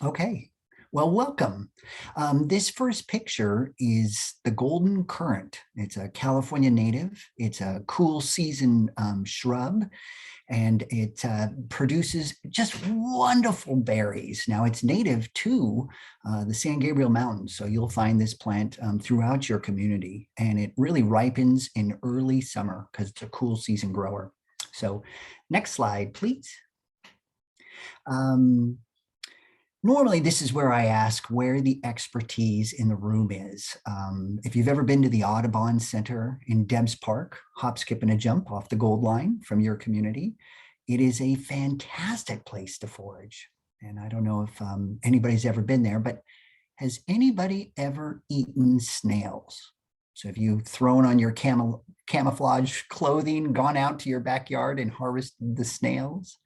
Okay, well, welcome. This first picture is the golden currant. It's a California native. It's a cool season shrub, and it produces just wonderful berries. Now, it's native to the San Gabriel Mountains, so you'll find this plant throughout your community, and it really ripens in early summer because it's a cool season grower. So next slide, please. Um, Normally, this is where I ask where the expertise in the room is. If you've ever been to the Audubon Center in Debs Park, hop, skip, and a jump off the Gold Line from your community, it is a fantastic place to forage. And I don't know if anybody's ever been there, but has anybody ever eaten snails? So have you thrown on your camouflage clothing, gone out to your backyard and harvested the snails?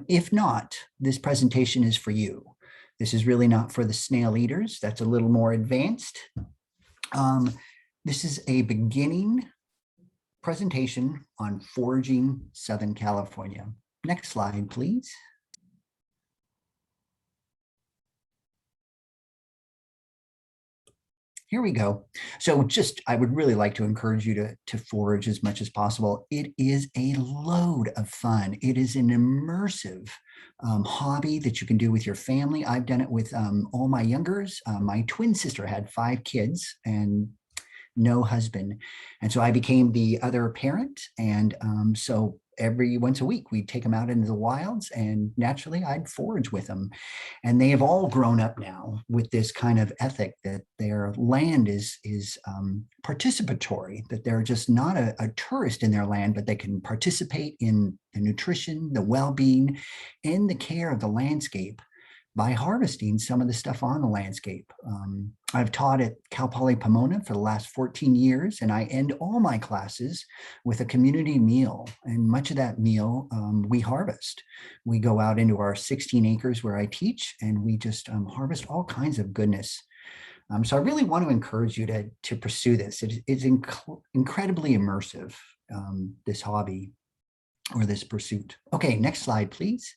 If not, this presentation is for you. This is really not for the snail eaters. That's a little more advanced. This is a beginning presentation on foraging Southern California. Next slide, please. Here we go. So I would really like to encourage you to forage as much as possible. It is a load of fun. It is an immersive hobby that you can do with your family. I've done it with all my youngers. My twin sister had 5 kids and no husband. And so I became the other parent. And so every once a week, we'd take them out into the wilds and naturally I'd forage with them. And they have all grown up now with this kind of ethic that their land is participatory, that they're just not a tourist in their land, but they can participate in the nutrition, the well-being, and the care of the landscape by harvesting some of the stuff on the landscape. I've taught at Cal Poly Pomona for the last 14 years, and I end all my classes with a community meal. And much of that meal we harvest. We go out into our 16 acres where I teach, and we just harvest all kinds of goodness. So I really want to encourage you to pursue this. It's incredibly immersive, this hobby or this pursuit. Okay, next slide, please.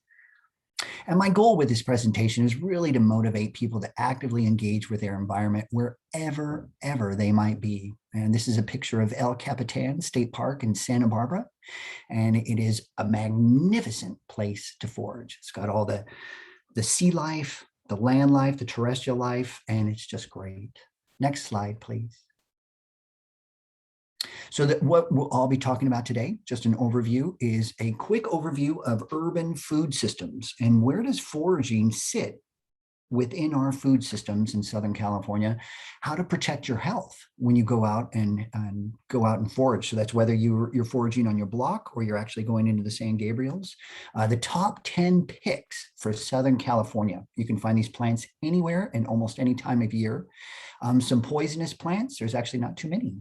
And my goal with this presentation is really to motivate people to actively engage with their environment wherever they might be. And this is a picture of El Capitan State Park in Santa Barbara. And it is a magnificent place to forage. It's got all the sea life, the land life, the terrestrial life, and it's just great. Next slide, please. So that what we'll all be talking about today, just an overview, is a quick overview of urban food systems and where does foraging sit within our food systems in Southern California, how to protect your health when you go out and forage. So that's whether you're foraging on your block or you're actually going into the San Gabriels. The top 10 picks for Southern California. You can find these plants anywhere and almost any time of year. Some poisonous plants, there's actually not too many.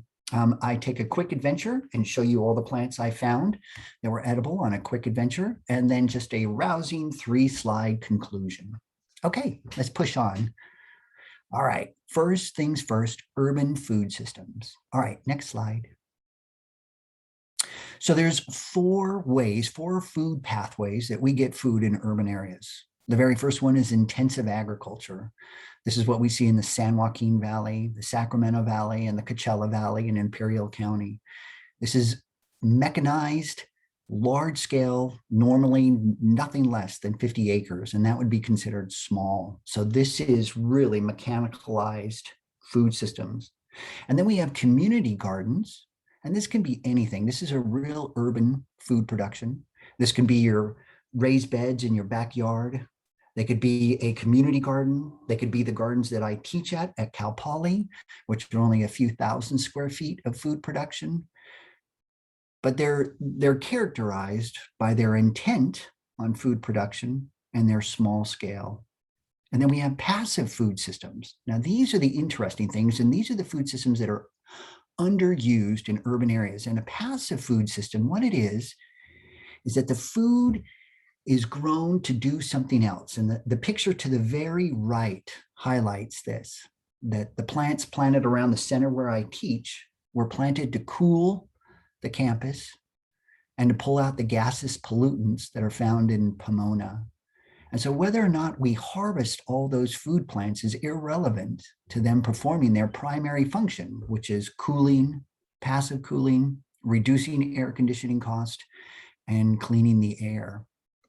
I take a quick adventure and show you all the plants I found that were edible on a quick adventure, and then just a rousing 3-slide conclusion. Okay, let's push on. All right, first things first, urban food systems. All right, next slide. So there's 4 food pathways that we get food in urban areas. The very first one is intensive agriculture. This is what we see in the San Joaquin Valley, the Sacramento Valley, and the Coachella Valley in Imperial County. This is mechanized, large scale, normally nothing less than 50 acres, and that would be considered small. So this is really mechanicalized food systems. And then we have community gardens, and this can be anything. This is a real urban food production. This can be your raised beds in your backyard. They could be a community garden. They could be the gardens that I teach at Cal Poly, which are only a few thousand square feet of food production. But they're characterized by their intent on food production and their small scale. And then we have passive food systems. Now, these are the interesting things, and these are the food systems that are underused in urban areas. And a passive food system, what it is that the food is grown to do something else. And the picture to the very right highlights this, that the plants planted around the center where I teach were planted to cool the campus and to pull out the gaseous pollutants that are found in Pomona. And so whether or not we harvest all those food plants is irrelevant to them performing their primary function, which is cooling, passive cooling, reducing air conditioning cost, and cleaning the air.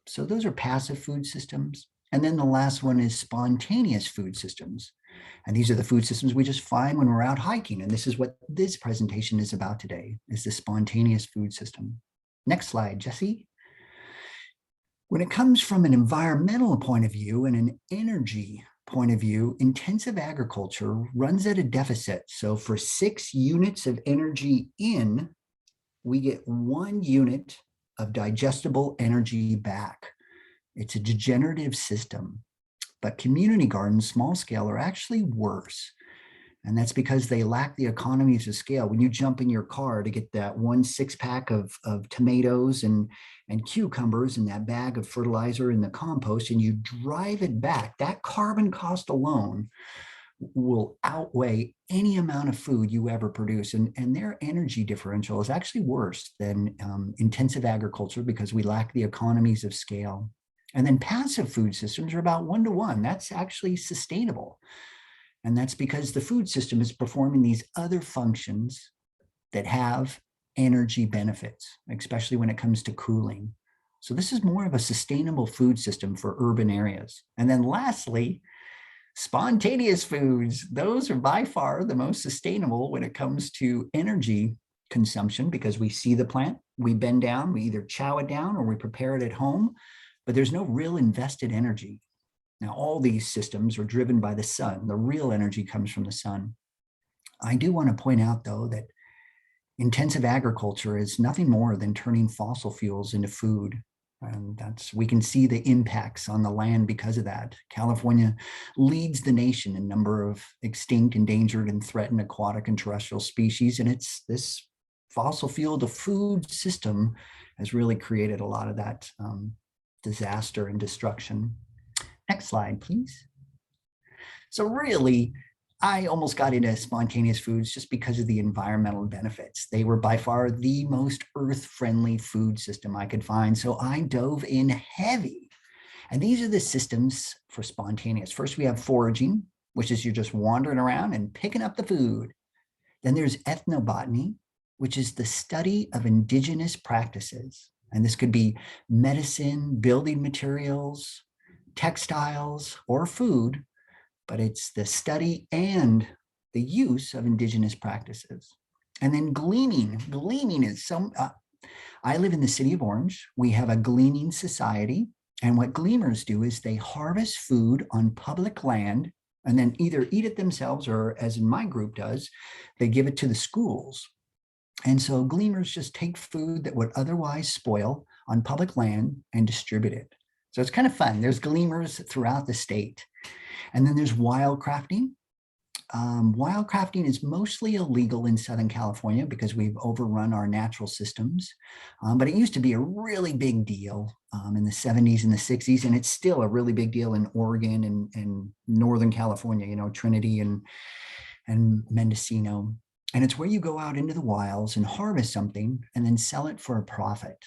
So those are passive food systems. And then the last one is spontaneous food systems. And these are the food systems we just find when we're out hiking. And this is what this presentation is about today, is the spontaneous food system. Next slide, Jesse. When it comes from an environmental point of view and an energy point of view, intensive agriculture runs at a deficit. So for 6 units of energy in, we get 1 unit of digestible energy back. It's a degenerative system. But community gardens, small scale, are actually worse. And that's because they lack the economies of scale. When you jump in your car to get that 1 6-pack of tomatoes and cucumbers and that bag of fertilizer in the compost, and you drive it back, that carbon cost alone will outweigh any amount of food you ever produce. And their energy differential is actually worse than intensive agriculture because we lack the economies of scale. And then passive food systems are about 1 to 1. That's actually sustainable. And that's because the food system is performing these other functions that have energy benefits, especially when it comes to cooling. So this is more of a sustainable food system for urban areas. And then lastly, spontaneous foods. Those are by far the most sustainable when it comes to energy consumption because we see the plant, we bend down, we either chow it down or we prepare it at home, but there's no real invested energy. Now, all these systems are driven by the sun. The real energy comes from the sun. I do want to point out, though, that intensive agriculture is nothing more than turning fossil fuels into food. And we can see the impacts on the land because of that. California leads the nation in number of extinct, endangered, and threatened aquatic and terrestrial species. And it's this fossil fuel to food system has really created a lot of that disaster and destruction. Next slide, please. So really, I almost got into spontaneous foods just because of the environmental benefits. They were by far the most earth-friendly food system I could find. So I dove in heavy. And these are the systems for spontaneous. First, we have foraging, which is you're just wandering around and picking up the food. Then there's ethnobotany, which is the study of indigenous practices. And this could be medicine, building materials, textiles, or food, but it's the study and the use of indigenous practices. And then gleaning. Gleaning is I live in the city of Orange. We have a gleaning society. And what gleaners do is they harvest food on public land and then either eat it themselves or, as in my group does, they give it to the schools. And so gleaners just take food that would otherwise spoil on public land and distribute it. So it's kind of fun. There's gleaners throughout the state. And then there's wildcrafting. Wildcrafting is mostly illegal in Southern California because we've overrun our natural systems. But it used to be a really big deal in the 70s and the 60s. And it's still a really big deal in Oregon and Northern California, Trinity and Mendocino. And it's where you go out into the wilds and harvest something and then sell it for a profit.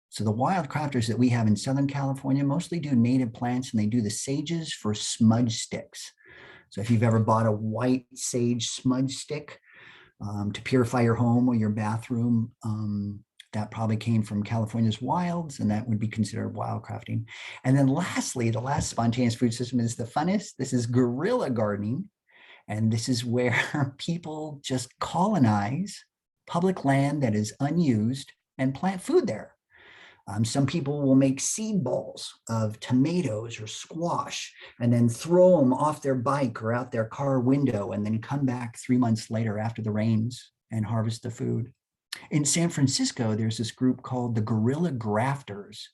So the wild crafters that we have in Southern California mostly do native plants, and they do the sages for smudge sticks. So if you've ever bought a white sage smudge stick to purify your home or your bathroom, that probably came from California's wilds, and that would be considered wild crafting. And then lastly, the last spontaneous food system is the funnest. This is guerrilla gardening. And this is where people just colonize public land that is unused and plant food there. Some people will make seed balls of tomatoes or squash and then throw them off their bike or out their car window and then come back 3 months later after the rains and harvest the food. In San Francisco, there's this group called the Guerrilla Grafters.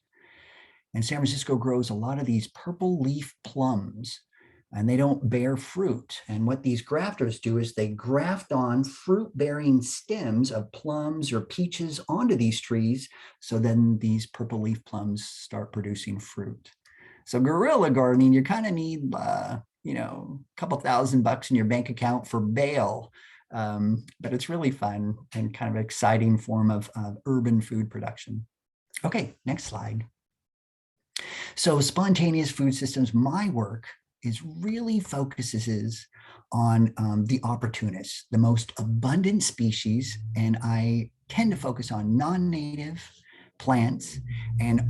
And San Francisco grows a lot of these purple leaf plums, and they don't bear fruit. And what these grafters do is they graft on fruit-bearing stems of plums or peaches onto these trees, so then these purple leaf plums start producing fruit. So guerrilla gardening, you kind of need, a couple $1,000 in your bank account for bail, but it's really fun and kind of exciting form of urban food production. Okay, next slide. So spontaneous food systems, my work is really focuses on the opportunists, the most abundant species, and I tend to focus on non-native plants and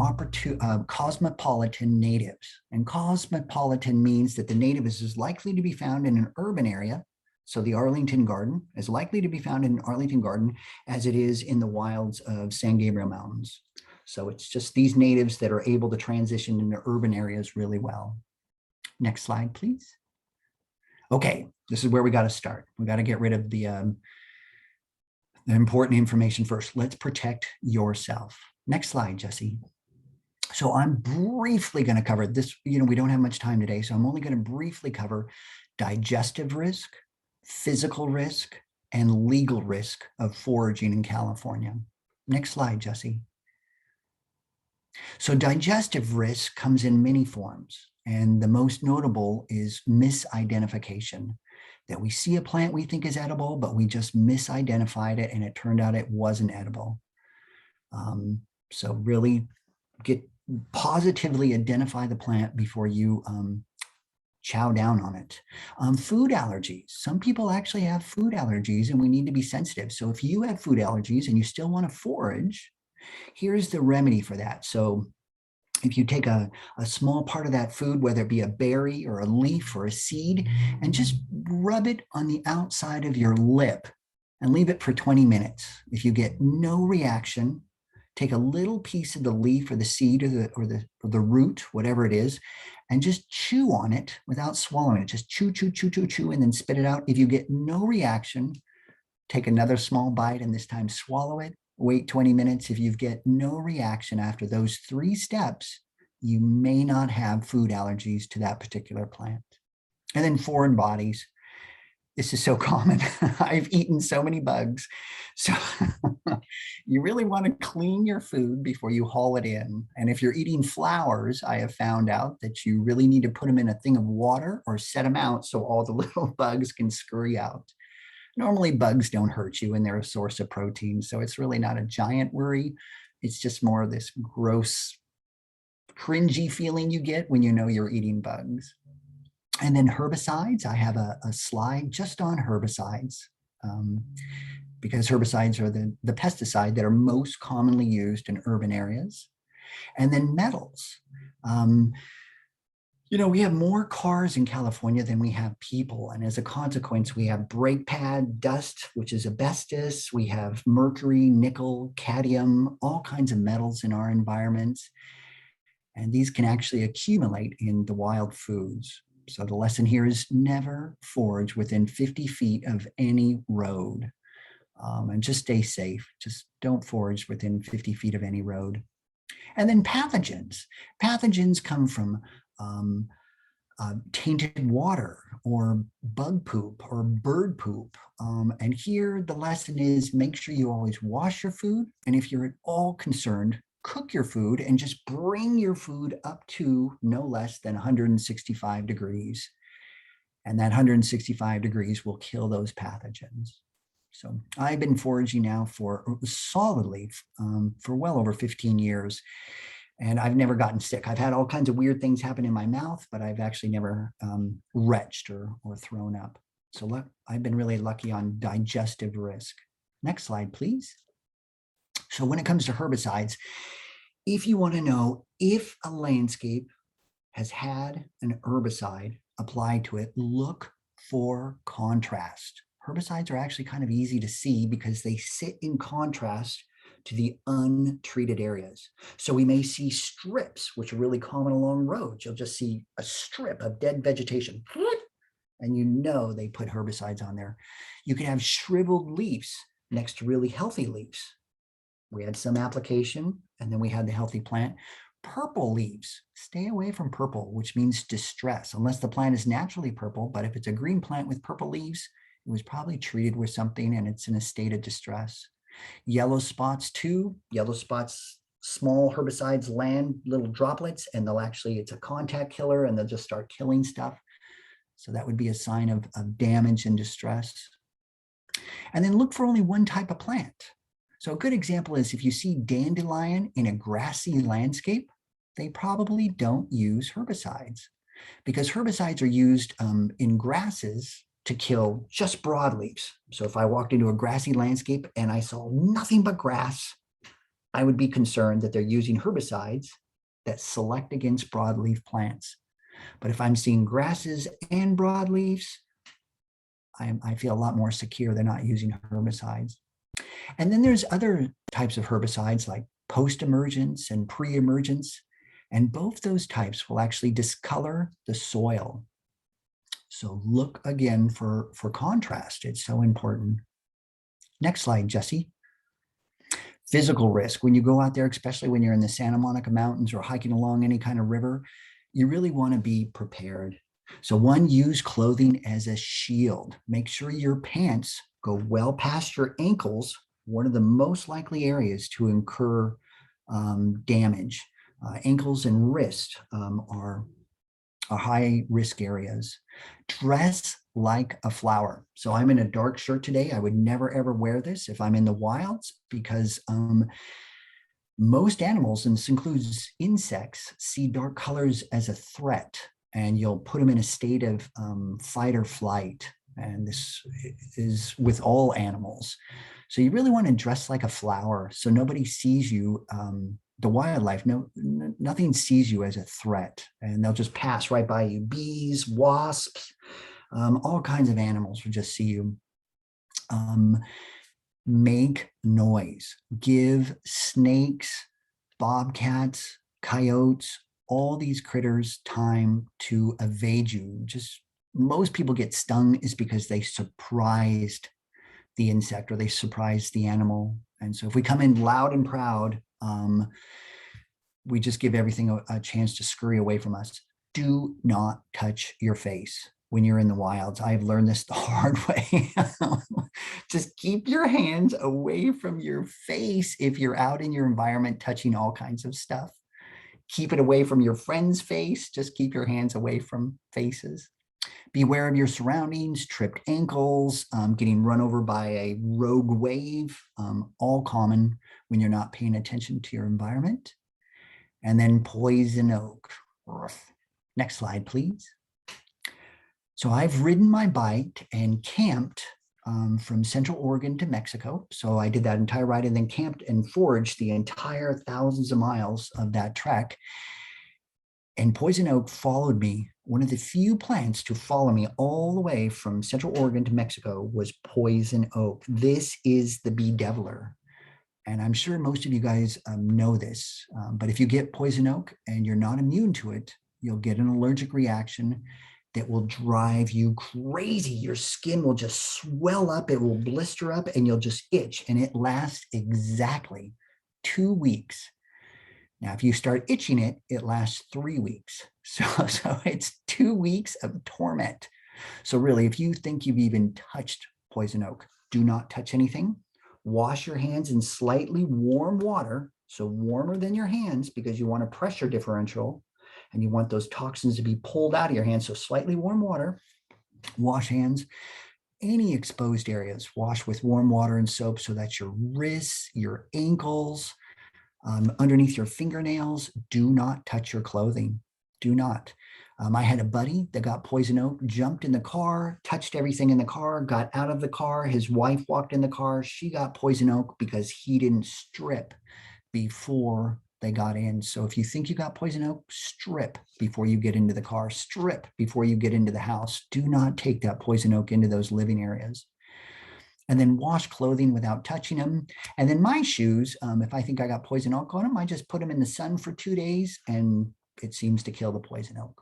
cosmopolitan natives. And cosmopolitan means that the native is as likely to be found in an urban area. So the Arlington Garden is likely to be found in Arlington Garden as it is in the wilds of San Gabriel Mountains. So it's just these natives that are able to transition into urban areas really well. Next slide, please. Okay, this is where we got to start. We got to get rid of the important information first. Let's protect yourself. Next slide, Jesse. So I'm briefly going to cover this. We don't have much time today, so I'm only going to briefly cover digestive risk, physical risk, and legal risk of foraging in California. Next slide, Jesse. So digestive risk comes in many forms, and the most notable is misidentification, that we see a plant we think is edible, but we just misidentified it and it turned out it wasn't edible. So really positively identify the plant before you chow down on it. Food allergies. Some people actually have food allergies and we need to be sensitive. So if you have food allergies and you still want to forage, here's the remedy for that. So if you take a small part of that food, whether it be a berry or a leaf or a seed, and just rub it on the outside of your lip and leave it for 20 minutes. If you get no reaction, take a little piece of the leaf or the seed or the root, whatever it is, and just chew on it without swallowing it. Just chew, chew, chew, chew, chew, and then spit it out. If you get no reaction, take another small bite and this time swallow it. Wait 20 minutes. If you get no reaction after those 3 steps, you may not have food allergies to that particular plant. And then foreign bodies. This is so common. I've eaten so many bugs. So you really want to clean your food before you haul it in. And if you're eating flowers, I have found out that you really need to put them in a thing of water or set them out so all the little bugs can scurry out. Normally bugs don't hurt you and they're a source of protein. So it's really not a giant worry. It's just more of this gross, cringy feeling you get when you know you're eating bugs. And then herbicides, I have a slide just on herbicides because herbicides are the pesticide that are most commonly used in urban areas. And then metals. We have more cars in California than we have people. And as a consequence, we have brake pad dust, which is asbestos. We have mercury, nickel, cadmium, all kinds of metals in our environments. And these can actually accumulate in the wild foods. So the lesson here is never forage within 50 feet of any road. And just stay safe. Just don't forage within 50 feet of any road. And then pathogens. Pathogens come from tainted water or bug poop or bird poop. And here the lesson is make sure you always wash your food. And if you're at all concerned, cook your food and just bring your food up to no less than 165 degrees. And that 165 degrees will kill those pathogens. So I've been foraging now for solidly for well over 15 years. And I've never gotten sick. I've had all kinds of weird things happen in my mouth, but I've actually never retched or thrown up. So look, I've been really lucky on digestive risk. Next slide, please. So when it comes to herbicides, if you want to know if a landscape has had an herbicide applied to it, look for contrast. Herbicides are actually kind of easy to see because they sit in contrast to the untreated areas. So we may see strips, which are really common along roads. You'll just see a strip of dead vegetation, and you know they put herbicides on there. You can have shriveled leaves next to really healthy leaves. We had some application, and then we had the healthy plant. Purple leaves, stay away from purple, which means distress, unless the plant is naturally purple. But if it's a green plant with purple leaves, it was probably treated with something and it's in a state of distress. Yellow spots too. Yellow spots, small herbicides land little droplets and it's a contact killer and they'll just start killing stuff. So that would be a sign of damage and distress. And then look for only one type of plant. So a good example is if you see dandelion in a grassy landscape, they probably don't use herbicides, because herbicides are used in grasses to kill just broadleaves. So if I walked into a grassy landscape and I saw nothing but grass, I would be concerned that they're using herbicides that select against broadleaf plants. But if I'm seeing grasses and broadleaves, I feel a lot more secure they're not using herbicides. And then there's other types of herbicides like post-emergence and pre-emergence. And both those types will actually discolor the soil. So look again for contrast. It's so important. Next slide, Jesse. Physical risk. When you go out there, especially when you're in the Santa Monica Mountains or hiking along any kind of river, you really want to be prepared. So one, use clothing as a shield. Make sure your pants go well past your ankles, one of the most likely areas to incur damage. Ankles and wrist are high risk areas. Dress like a flower. So I'm in a dark shirt today. I would never ever wear this if I'm in the wilds, because most animals, and this includes insects, see dark colors as a threat, and you'll put them in a state of fight or flight. And this is with all animals. So you really want to dress like a flower so nobody sees you, the wildlife, nothing sees you as a threat, and they'll just pass right by you. Bees, wasps, all kinds of animals will just see you. Make noise. Give snakes, bobcats, coyotes, all these critters time to evade you. Just most people get stung is because they surprised the insect or they surprised the animal. And so if we come in loud and proud, we just give everything a chance to scurry away from us. Do not touch your face when you're in the wilds. I've learned this the hard way. Just keep your hands away from your face if you're out in your environment touching all kinds of stuff. Keep it away from your friend's face. Just keep your hands away from faces. Beware of your surroundings, tripped ankles, getting run over by a rogue wave, all common when you're not paying attention to your environment. And then poison oak. Next slide, please. So I've ridden my bike and camped from Central Oregon to Mexico. So I did that entire ride and then camped and foraged the entire thousands of miles of that trek. And poison oak followed me. One of the few plants to follow me all the way from Central Oregon to Mexico was poison oak. This is the bedeviler. And I'm sure most of you guys know this, but if you get poison oak and you're not immune to it, you'll get an allergic reaction that will drive you crazy. Your skin will just swell up, it will blister up, and you'll just itch. And it lasts exactly 2 weeks. Now, if you start itching it, it lasts 3 weeks. So it's 2 weeks of torment. So really, if you think you've even touched poison oak, do not touch anything. Wash your hands in slightly warm water, so warmer than your hands, because you want a pressure differential and you want those toxins to be pulled out of your hands. So slightly warm water, wash hands. Any exposed areas, wash with warm water and soap, so that's your wrists, your ankles, underneath your fingernails. Do not touch your clothing. Do not. I had a buddy that got poison oak, jumped in the car, touched everything in the car, got out of the car. His wife walked in the car. She got poison oak because he didn't strip before they got in. So if you think you got poison oak, strip before you get into the car, strip before you get into the house. Do not take that poison oak into those living areas. And then wash clothing without touching them. And then my shoes, if I think I got poison oak on them, I just put them in the sun for 2 days and it seems to kill the poison oak.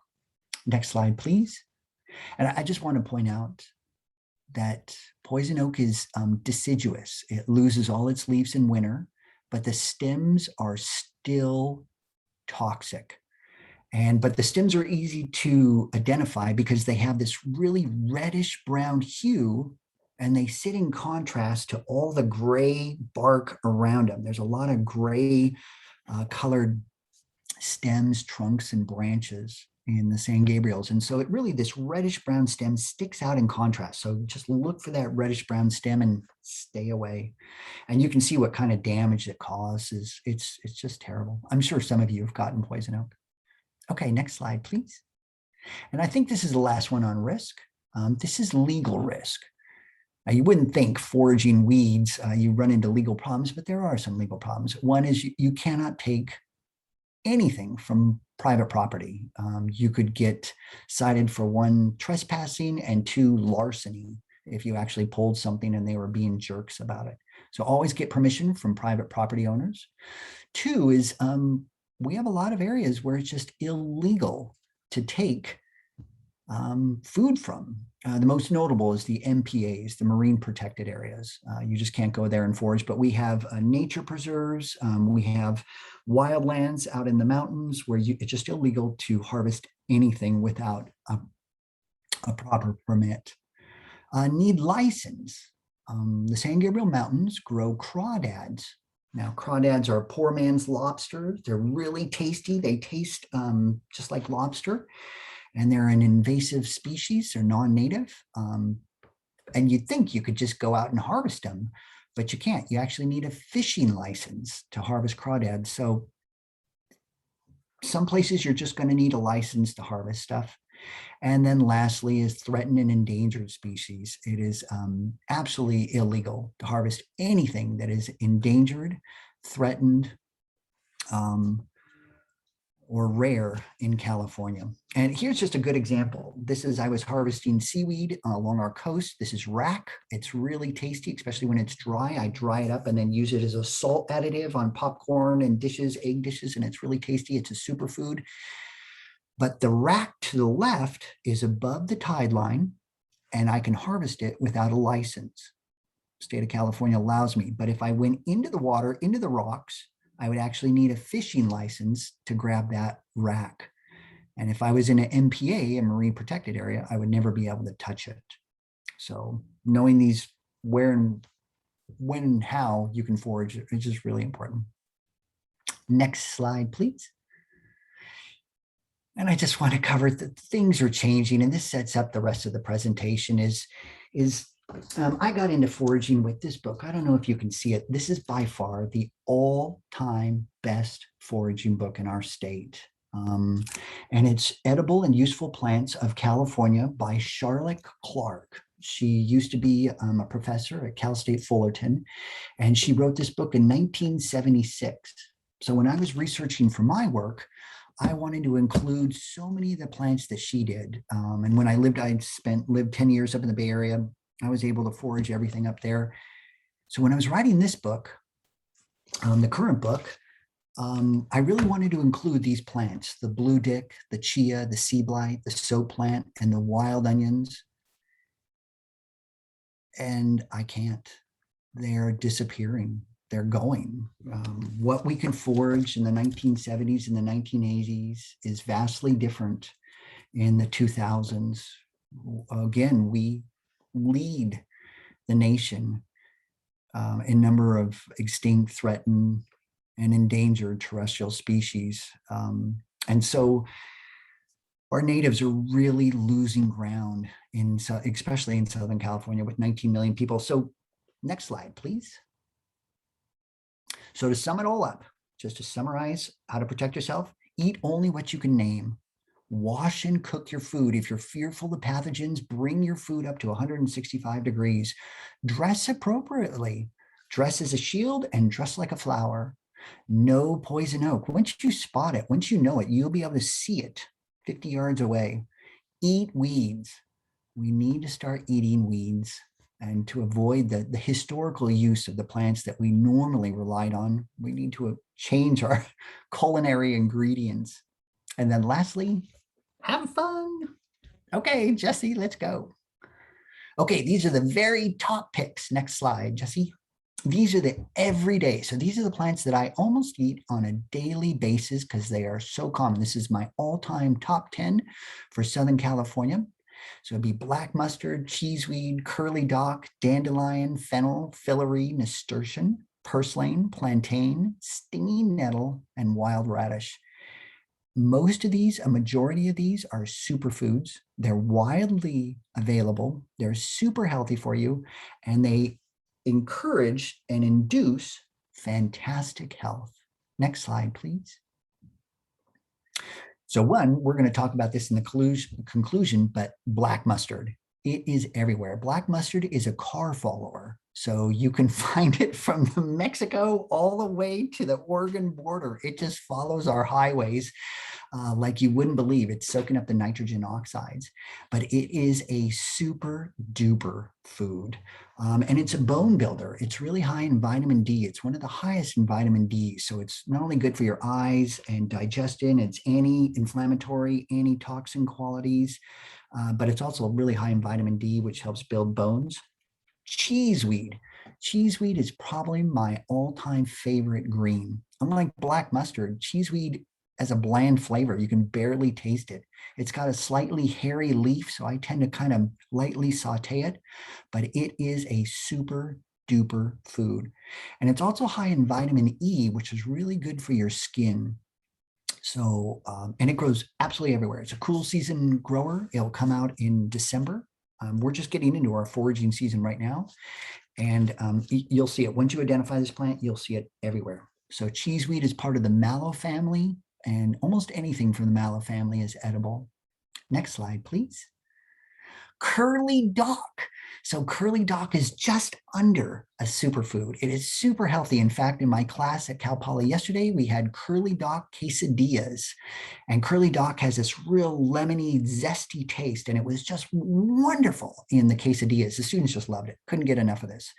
Next slide, please. And I just want to point out that poison oak is deciduous. It loses all its leaves in winter, but the stems are still toxic. But the stems are easy to identify because they have this really reddish brown hue, and they sit in contrast to all the gray bark around them. There's a lot of gray colored stems, trunks, and branches. in the San Gabriels. And so it really, this reddish brown stem sticks out in contrast. So just look for that reddish brown stem and stay away. And you can see what kind of damage it causes. It's just terrible. I'm sure some of you have gotten poison oak. Okay, next slide, please. And I think this is the last one on risk. This is legal risk. Now, you wouldn't think foraging weeds, you run into legal problems, but there are some legal problems. One is you cannot take anything from private property. You could get cited for 1, trespassing, and 2, larceny, if you actually pulled something and they were being jerks about it. So always get permission from private property owners. 2 is we have a lot of areas where it's just illegal to take food from. The most notable is the MPAs, the marine protected areas. You just can't go there and forage, but we have nature preserves. We have wildlands out in the mountains where it's just illegal to harvest anything without a proper permit. Need license. The San Gabriel Mountains grow crawdads. Now, crawdads are poor man's lobster. They're really tasty. They taste just like lobster. And they're an invasive species. They're non-native. And you'd think you could just go out and harvest them, but you can't. You actually need a fishing license to harvest crawdads. So some places you're just going to need a license to harvest stuff. And then lastly is threatened and endangered species. It is absolutely illegal to harvest anything that is endangered, threatened, or rare in California. And here's just a good example. This is, I was harvesting seaweed along our coast. This is rack. It's really tasty, especially when it's dry. I dry it up and then use it as a salt additive on popcorn and dishes, egg dishes, and it's really tasty. It's a superfood. But the rack to the left is above the tide line, and I can harvest it without a license. State of California allows me. But if I went into the water, into the rocks, I would actually need a fishing license to grab that rack. And if I was in an MPA, a marine protected area, I would never be able to touch it. So knowing these where and when and how you can forage is just really important. Next slide, please. And I just want to cover that things are changing, and this sets up the rest of the presentation I got into foraging with this book. I don't know if you can see it. This is by far the all-time best foraging book in our state. And it's Edible and Useful Plants of California by Charlotte Clark. She used to be a professor at Cal State Fullerton, and she wrote this book in 1976. So when I was researching for my work, I wanted to include so many of the plants that she did. And when I lived 10 years up in the Bay Area. I was able to forage everything up there. So when I was writing this book, the current book, I really wanted to include these plants, the blue dick, the chia, the sea blight, the soap plant, and the wild onions. And I can't. They're disappearing. They're going. What we can forage in the 1970s and the 1980s is vastly different in the 2000s. Again, we lead the nation in number of extinct, threatened, and endangered terrestrial species. And so our natives are really losing ground, especially in Southern California with 19 million people. So next slide, please. So to sum it all up, just to summarize how to protect yourself, eat only what you can name. Wash and cook your food. If you're fearful of pathogens, bring your food up to 165 degrees. Dress appropriately. Dress as a shield and dress like a flower. No poison oak. Once you spot it, once you know it, you'll be able to see it 50 yards away. Eat weeds. We need to start eating weeds, and to avoid the historical use of the plants that we normally relied on, we need to change our culinary ingredients. And then lastly, have fun. Okay, Jesse, let's go. Okay, these are the very top picks. Next slide, Jesse. These are the everyday. So these are the plants that I almost eat on a daily basis because they are so common. This is my all-time top 10 for Southern California. So it'd be black mustard, cheeseweed, curly dock, dandelion, fennel, fillory, nasturtium, purslane, plantain, stinging nettle, and wild radish. Most of these, a majority of these are superfoods. They're widely available. They're super healthy for you, and they encourage and induce fantastic health. Next slide, please. So one, we're going to talk about this in the conclusion, but black mustard, it is everywhere. Black mustard is a car follower. So you can find it from Mexico all the way to the Oregon border. It just follows our highways like you wouldn't believe. It's soaking up the nitrogen oxides, but it is a super duper food. And it's a bone builder. It's really high in vitamin D. It's one of the highest in vitamin D. So it's not only good for your eyes and digestion, it's anti-inflammatory, antitoxin qualities, but it's also really high in vitamin D, which helps build bones. Cheeseweed. Cheeseweed is probably my all-time favorite green. Unlike black mustard, cheeseweed has a bland flavor. You can barely taste it. It's got a slightly hairy leaf, so I tend to kind of lightly saute it, but it is a super duper food. And it's also high in vitamin E, which is really good for your skin. So, and it grows absolutely everywhere. It's a cool season grower. It'll come out in December. We're just getting into our foraging season right now. And you'll see it. Once you identify this plant, you'll see it everywhere. So cheeseweed is part of the mallow family, and almost anything from the mallow family is edible. Next slide, please. Curly dock. So curly dock is just under a superfood. It is super healthy. In fact, in my class at Cal Poly yesterday, we had curly dock quesadillas. And curly dock has this real lemony, zesty taste, and it was just wonderful in the quesadillas. The students just loved it. Couldn't get enough of this.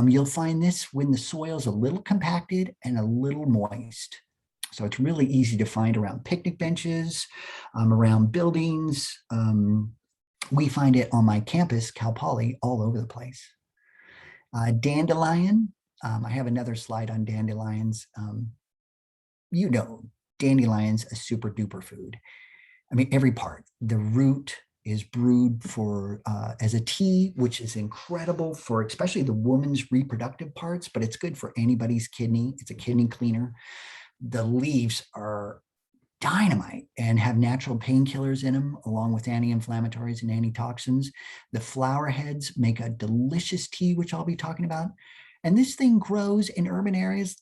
You'll find this when the soil's a little compacted and a little moist. So it's really easy to find around picnic benches, around buildings. We find it on my campus, Cal Poly, all over the place. Dandelion. I have another slide on dandelions. You know, dandelions, a super duper food. I mean, every part. The root is brewed for as a tea, which is incredible for especially the woman's reproductive parts, but it's good for anybody's kidney. It's a kidney cleaner. The leaves are dynamite and have natural painkillers in them, along with anti-inflammatories and antitoxins. The flower heads make a delicious tea, which I'll be talking about. And this thing grows in urban areas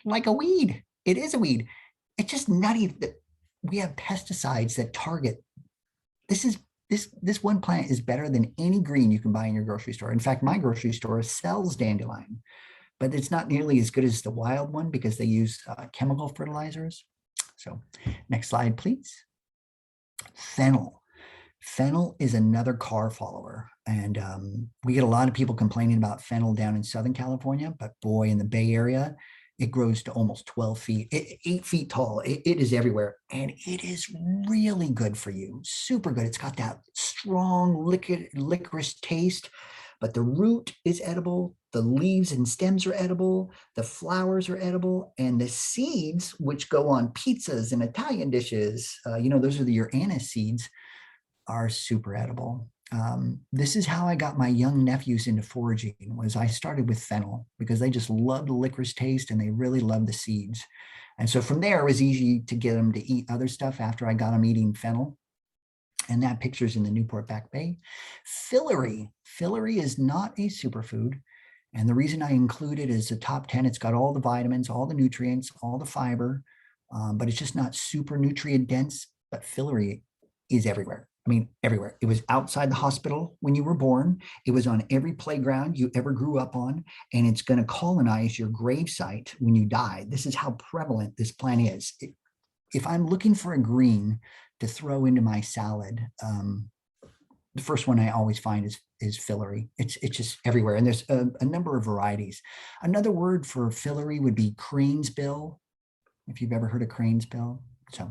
like a weed. It is a weed. It's just nutty that we have pesticides that target. This one plant is better than any green you can buy in your grocery store. In fact, my grocery store sells dandelion, but it's not nearly as good as the wild one because they use chemical fertilizers. So next slide, please. Fennel. Fennel is another car follower. And we get a lot of people complaining about fennel down in Southern California, but boy, in the Bay Area, it grows to almost 12 feet, 8 feet tall. It is everywhere. And it is really good for you. Super good. It's got that strong licorice taste, but the root is edible. The leaves and stems are edible. The flowers are edible. And the seeds, which go on pizzas and Italian dishes, those are your anise seeds, are super edible. This is how I got my young nephews into foraging. Was I started with fennel because they just loved the licorice taste and they really loved the seeds. And so from there, it was easy to get them to eat other stuff after I got them eating fennel. And that picture's in the Newport Back Bay. Fillery. Fillery is not a superfood. And the reason I include it is the top 10. It's got all the vitamins, all the nutrients, all the fiber, but it's just not super nutrient dense. But fillery is everywhere. I mean, everywhere. It was outside the hospital when you were born. It was on every playground you ever grew up on, and it's going to colonize your gravesite when you die. This is how prevalent this plant is. If I'm looking for a green to throw into my salad, the first one I always find is fillery. It's just everywhere, and there's a number of varieties. Another word for fillery would be cranesbill, if you've ever heard of cranesbill. So,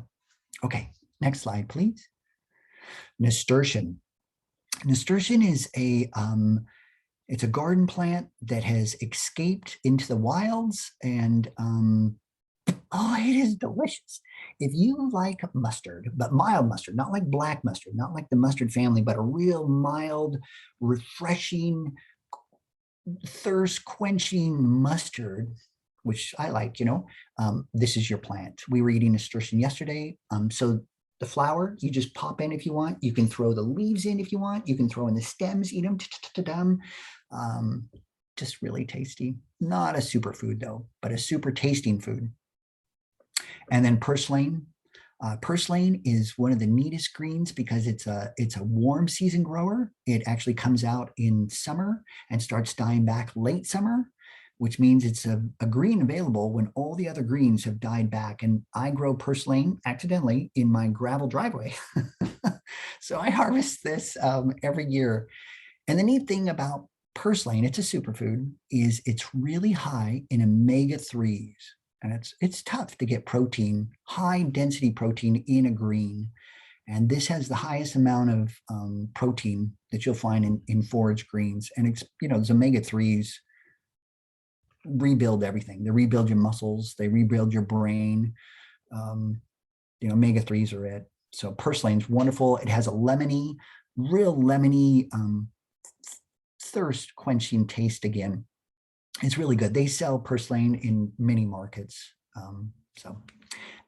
okay, next slide, please. Nasturtion. Nasturtion is it's a garden plant that has escaped into the wilds, and it is delicious. If you like mustard, but mild mustard, not like black mustard, not like the mustard family, but a real mild, refreshing, thirst quenching mustard, which I like, this is your plant. We were eating nasturtium yesterday. So the flower, you just pop in if you want. You can throw the leaves in if you want. You can throw in the stems, eat them. Just really tasty. Not a superfood though, but a super tasting food. And then purslane. Purslane is one of the neatest greens because it's a warm season grower. It actually comes out in summer and starts dying back late summer, which means it's a green available when all the other greens have died back. And I grow purslane accidentally in my gravel driveway. So I harvest this every year. And the neat thing about purslane, it's a superfood, is it's really high in omega-3s. And it's tough to get protein, high density protein in a green. And this has the highest amount of protein that you'll find in forage greens. And it's, those omega-3s rebuild everything. They rebuild your muscles, they rebuild your brain. Omega-3s are it. So purslane's wonderful. It has a real lemony, thirst quenching taste again. It's really good. They sell purslane in many markets. So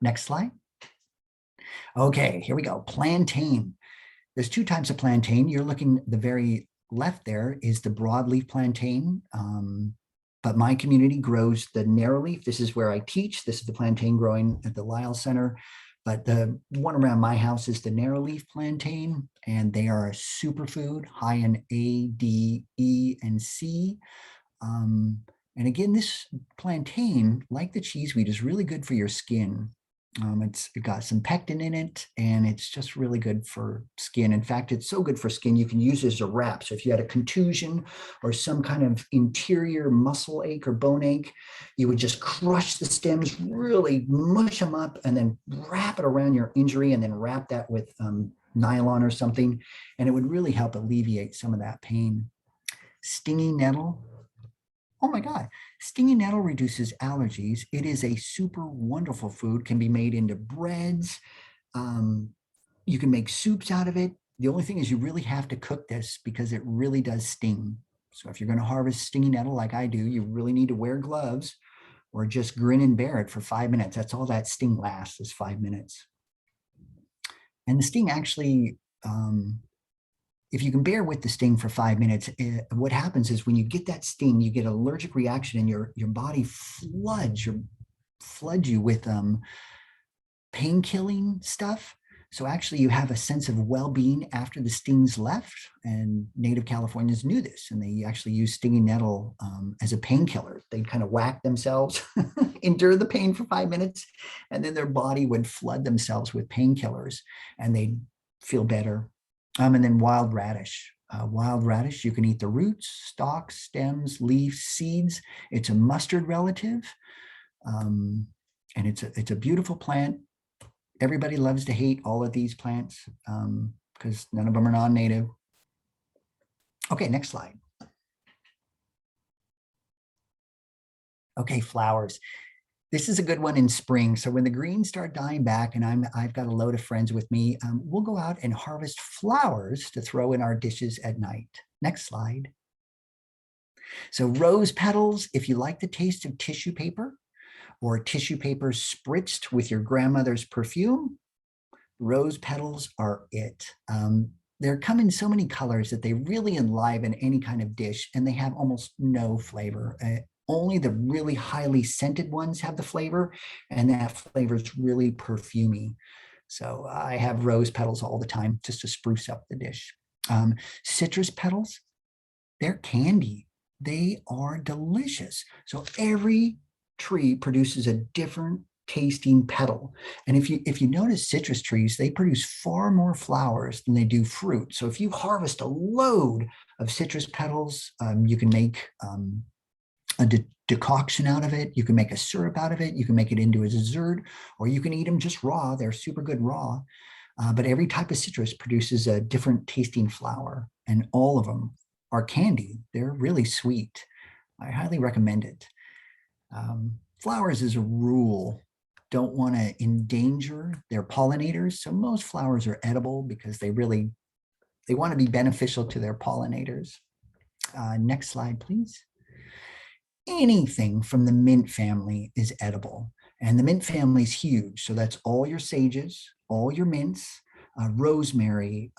next slide. Okay, here we go. Plantain. There's two types of plantain. You're looking, the very left there is the broadleaf plantain. But my community grows the narrowleaf. This is where I teach. This is the plantain growing at the Lyle Center. But the one around my house is the narrowleaf plantain, and they are a superfood, high in A, D, E, and C. And again, this plantain, like the cheeseweed, is really good for your skin. It's got some pectin in it, and it's just really good for skin. In fact, it's so good for skin, you can use it as a wrap. So if you had a contusion or some kind of interior muscle ache or bone ache, you would just crush the stems, really mush them up, and then wrap it around your injury, and then wrap that with nylon or something. And it would really help alleviate some of that pain. Stinging nettle. Oh my God, stinging nettle reduces allergies. It is a super wonderful food, can be made into breads. You can make soups out of it. The only thing is you really have to cook this because it really does sting. So if you're going to harvest stinging nettle like I do, you really need to wear gloves or just grin and bear it for 5 minutes. That's all that sting lasts, is 5 minutes. And the sting actually, if you can bear with the sting for 5 minutes, what happens is when you get that sting, you get an allergic reaction and your body floods you with pain-killing stuff. So actually you have a sense of well-being after the stings left, and Native Californians knew this, and they actually used stinging nettle as a painkiller. They kind of whack themselves, endure the pain for 5 minutes, and then their body would flood themselves with painkillers and they'd feel better. And then wild radish. Wild radish, you can eat the roots, stalks, stems, leaves, seeds. It's a mustard relative, and it's a beautiful plant. Everybody loves to hate all of these plants because none of them are non-native. Okay, next slide. Okay, flowers. This is a good one in spring. So when the greens start dying back and I've got a load of friends with me, we'll go out and harvest flowers to throw in our dishes at night. Next slide. So rose petals, if you like the taste of tissue paper or tissue paper spritzed with your grandmother's perfume, rose petals are it. They come in so many colors that they really enliven any kind of dish, and they have almost no flavor. Only the really highly scented ones have the flavor, and that flavor is really perfumey. So I have rose petals all the time just to spruce up the dish. Citrus petals, they're candy. They are delicious. So every tree produces a different tasting petal. And if you notice citrus trees, they produce far more flowers than they do fruit. So if you harvest a load of citrus petals, you can make a decoction out of it. You can make a syrup out of it. You can make it into a dessert, or you can eat them just raw. They're super good raw. But every type of citrus produces a different tasting flower, and all of them are candy. They're really sweet. I highly recommend it. Flowers, as a rule, don't want to endanger their pollinators. So most flowers are edible because they want to be beneficial to their pollinators. Next slide, please. anything from the mint family is edible. And the mint family is huge. So that's all your sages, all your mints, rosemary,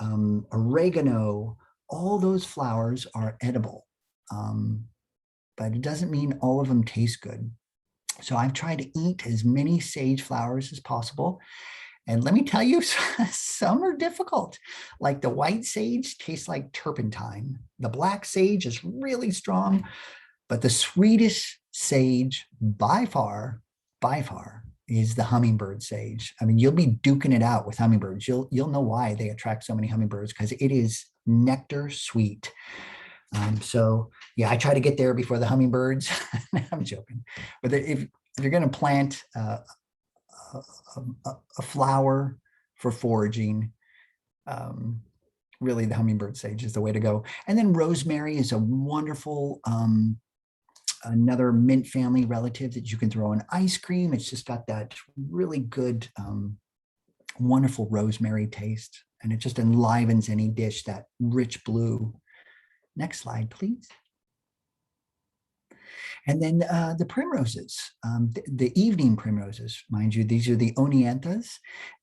oregano, all those flowers are edible. But it doesn't mean all of them taste good. So I've tried to eat as many sage flowers as possible. And let me tell you, some are difficult. Like the white sage tastes like turpentine. The black sage is really strong, but the sweetest sage by far, is the hummingbird sage. I mean, you'll be duking it out with hummingbirds. You'll know why they attract so many hummingbirds, because it is nectar sweet. So yeah, I try to get there before the hummingbirds. I'm joking, but if you're going to plant a flower for foraging, really the hummingbird sage is the way to go. And then rosemary is a wonderful another mint family relative that you can throw in ice cream. It's just got that really good, wonderful rosemary taste, and it just enlivens any dish, that rich blue. Next slide, please. And then the primroses, the evening primroses, mind you, these are the onianthus,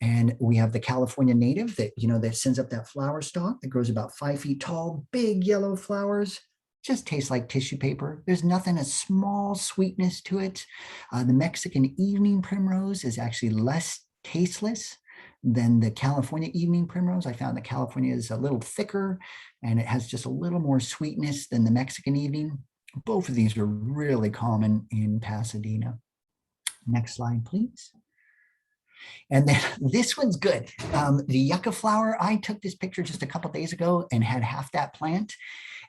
and we have the California native that, that sends up that flower stalk that grows about 5 feet tall, big yellow flowers, just tastes like tissue paper. There's nothing, a small sweetness to it. The Mexican evening primrose is actually less tasteless than the California evening primrose. I found the California is a little thicker and it has just a little more sweetness than the Mexican evening. Both of these are really common in Pasadena. Next slide, please. And then this one's good. The Yucca flower, I took this picture just a couple days ago and had half that plant.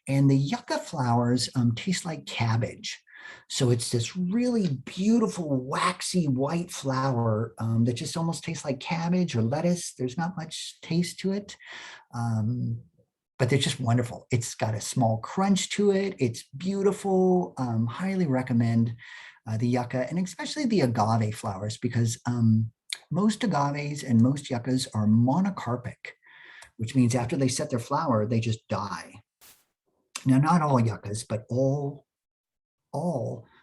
And the Yucca flowers taste like cabbage. So it's this really beautiful, waxy white flower that just almost tastes like cabbage or lettuce. There's not much taste to it. But they're just wonderful. It's got a small crunch to it. It's beautiful. Highly recommend the yucca, and especially the agave flowers, because most agaves and most yuccas are monocarpic, which means after they set their flower, they just die. Now, not all yuccas, but all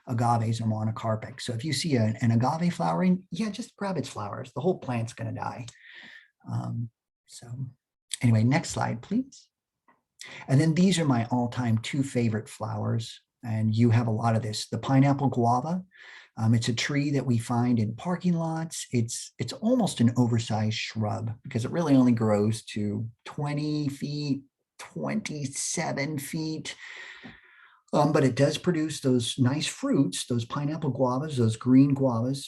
agaves are monocarpic. So if you see an agave flowering, yeah, just grab its flowers. The whole plant's going to die. So anyway, next slide, please. And then these are my all-time 2 favorite flowers, and you have a lot of this. The pineapple guava, it's a tree that we find in parking lots. It's almost an oversized shrub because it really only grows to 20 feet, 27 feet. But it does produce those nice fruits, those pineapple guavas, those green guavas.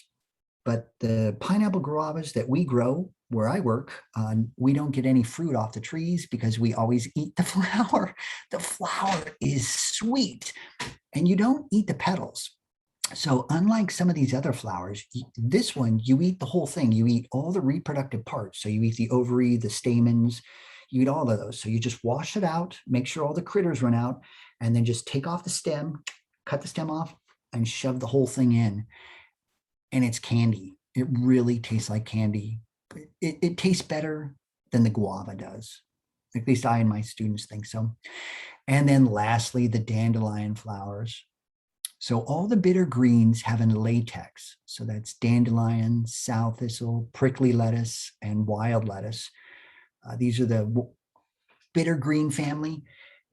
But the pineapple guavas that we grow where I work, we don't get any fruit off the trees because we always eat the flower. The flower is sweet, and you don't eat the petals. So unlike some of these other flowers, this one, you eat the whole thing. You eat all the reproductive parts. So you eat the ovary, the stamens, you eat all of those. So you just wash it out, make sure all the critters run out, and then just take off the stem, cut the stem off, and shove the whole thing in. And it's candy. It really tastes like candy. It tastes better than the guava does. At least I and my students think so. And then lastly, the dandelion flowers. So all the bitter greens have an latex. So that's dandelion, sow thistle, prickly lettuce, and wild lettuce. These are the bitter green family,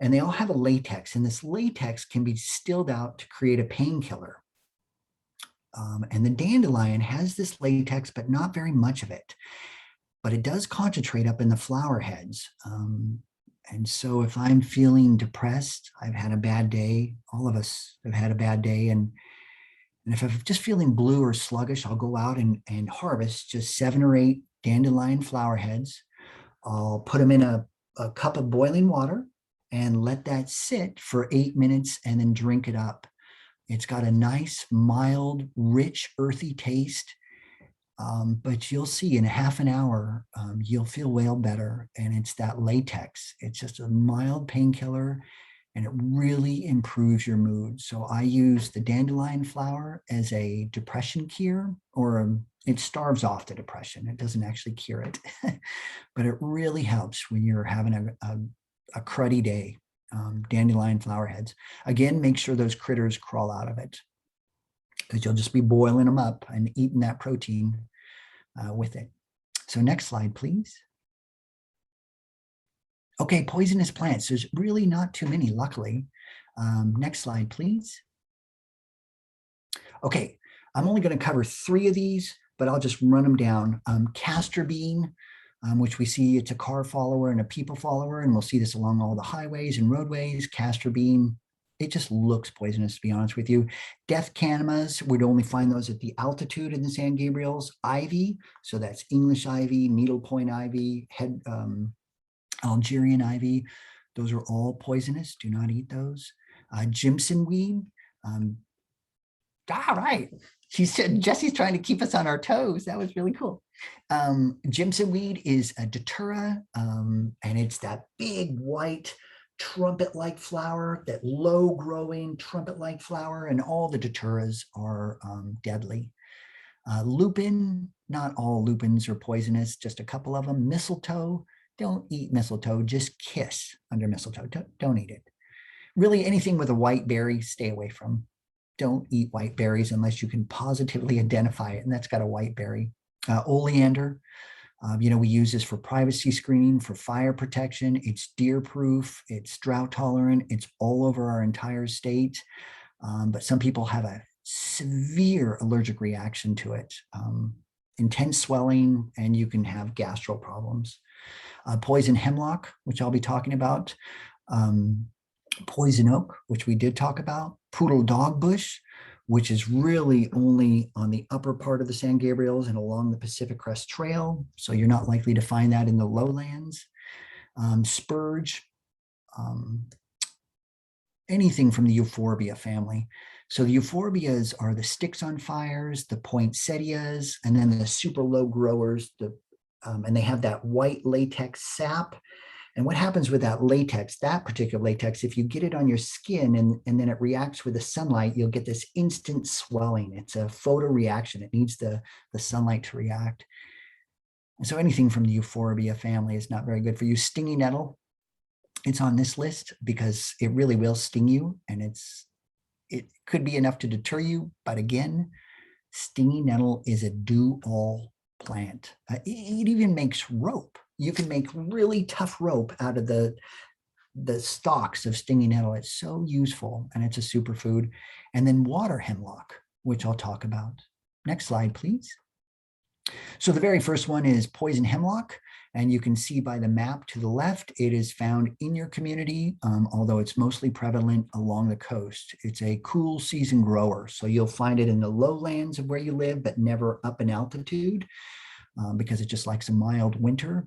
and they all have a latex. And this latex can be distilled out to create a painkiller. And the dandelion has this latex, but not very much of it. But it does concentrate up in the flower heads. And so if I'm feeling depressed, I've had a bad day, all of us have had a bad day. And if I'm just feeling blue or sluggish, I'll go out and harvest just 7 or 8 dandelion flower heads. I'll put them in a cup of boiling water and let that sit for 8 minutes and then drink it up. It's got a nice, mild, rich, earthy taste. But you'll see in a half an hour, you'll feel well better. And it's that latex. It's just a mild painkiller, and it really improves your mood. So I use the dandelion flower as a depression cure, or it starves off the depression. It doesn't actually cure it, but it really helps when you're having a cruddy day. dandelion flower heads. Again, make sure those critters crawl out of it, because you'll just be boiling them up and eating that protein with it. So next slide, please. Okay, poisonous plants. There's really not too many, luckily. Next slide, please. Okay, I'm only going to cover 3 of these, but I'll just run them down. Castor bean, which we see it's a car follower and a people follower, and we'll see this along all the highways and roadways. Castor bean, it just looks poisonous, to be honest with you. Death canamas, we'd only find those at the altitude in the San Gabriels. Ivy, so that's English ivy, needlepoint ivy, Algerian ivy. Those are all poisonous. Do not eat those. Jimson weed. Right. She said Jesse's trying to keep us on our toes. That was really cool. Jimson weed is a datura, and it's that big white trumpet-like flower, that low-growing trumpet-like flower, and all the daturas are deadly. Lupin, not all lupins are poisonous, just a couple of them. Mistletoe, don't eat mistletoe, just kiss under mistletoe. Don't eat it. Really, anything with a white berry, stay away from. Don't eat white berries unless you can positively identify it, and that's got a white berry. Oleander, we use this for privacy screening, for fire protection. It's deer proof, it's drought tolerant, it's all over our entire state. But some people have a severe allergic reaction to it, intense swelling, and you can have gastro problems. Poison hemlock, which I'll be talking about. Poison oak, which we did talk about. Poodle dog bush, which is really only on the upper part of the San Gabriels and along the Pacific Crest Trail. So you're not likely to find that in the lowlands. Spurge, anything from the euphorbia family. So the euphorbias are the sticks on fires, the poinsettias, and then the super low growers, and they have that white latex sap. And what happens with that latex, that particular latex, if you get it on your skin and then it reacts with the sunlight, you'll get this instant swelling. It's a photoreaction. It needs the sunlight to react. And so anything from the euphorbia family is not very good for you. Stingy nettle, it's on this list because it really will sting you, and it could be enough to deter you. But again, stingy nettle is a do-all plant. It even makes rope. You can make really tough rope out of the stalks of stingy nettle. It's so useful, and it's a superfood. And then water hemlock, which I'll talk about. Next slide, please. So the very first one is poison hemlock, and you can see by the map to the left, it is found in your community, although it's mostly prevalent along the coast. It's a cool season grower, so you'll find it in the lowlands of where you live, but never up in altitude, because it just likes a mild winter.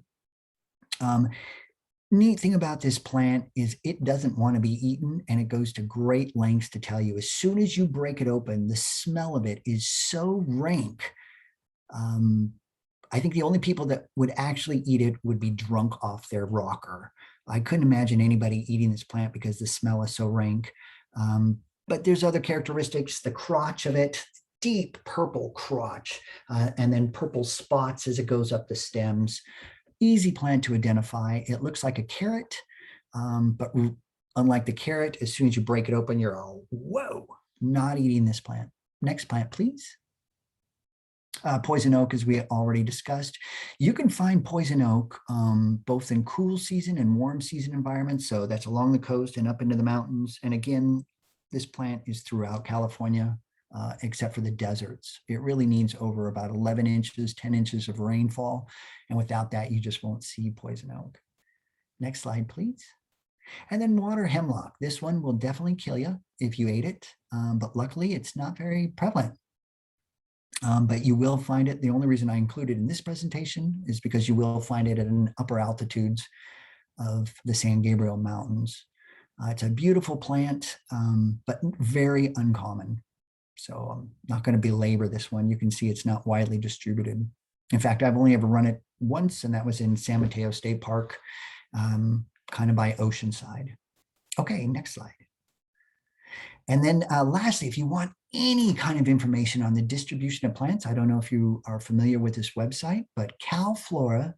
Neat thing about this plant is it doesn't want to be eaten, and it goes to great lengths to tell you as soon as you break it open, the smell of it is so rank. I think the only people that would actually eat it would be drunk off their rocker. I couldn't imagine anybody eating this plant because the smell is so rank. But there's other characteristics, the crotch of it, deep purple crotch, and then purple spots as it goes up the stems. Easy plant to identify. It looks like a carrot, but unlike the carrot, as soon as you break it open, you're all, whoa, not eating this plant. Next plant, please. Poison oak, as we already discussed. You can find poison oak both in cool season and warm season environments. So that's along the coast and up into the mountains. And again, this plant is throughout California, except for the deserts. It really needs over about 11 inches, 10 inches of rainfall. And without that, you just won't see poison oak. Next slide, please. And then water hemlock. This one will definitely kill you if you ate it, but luckily it's not very prevalent. But you will find it. The only reason I include it in this presentation is because you will find it at an upper altitudes of the San Gabriel Mountains. It's a beautiful plant, but very uncommon. So I'm not going to belabor this one. You can see it's not widely distributed. In fact, I've only ever run it once, and that was in San Mateo State Park, kind of by Oceanside. Okay, next slide. And then lastly, if you want any kind of information on the distribution of plants, I don't know if you are familiar with this website, but calflora.org.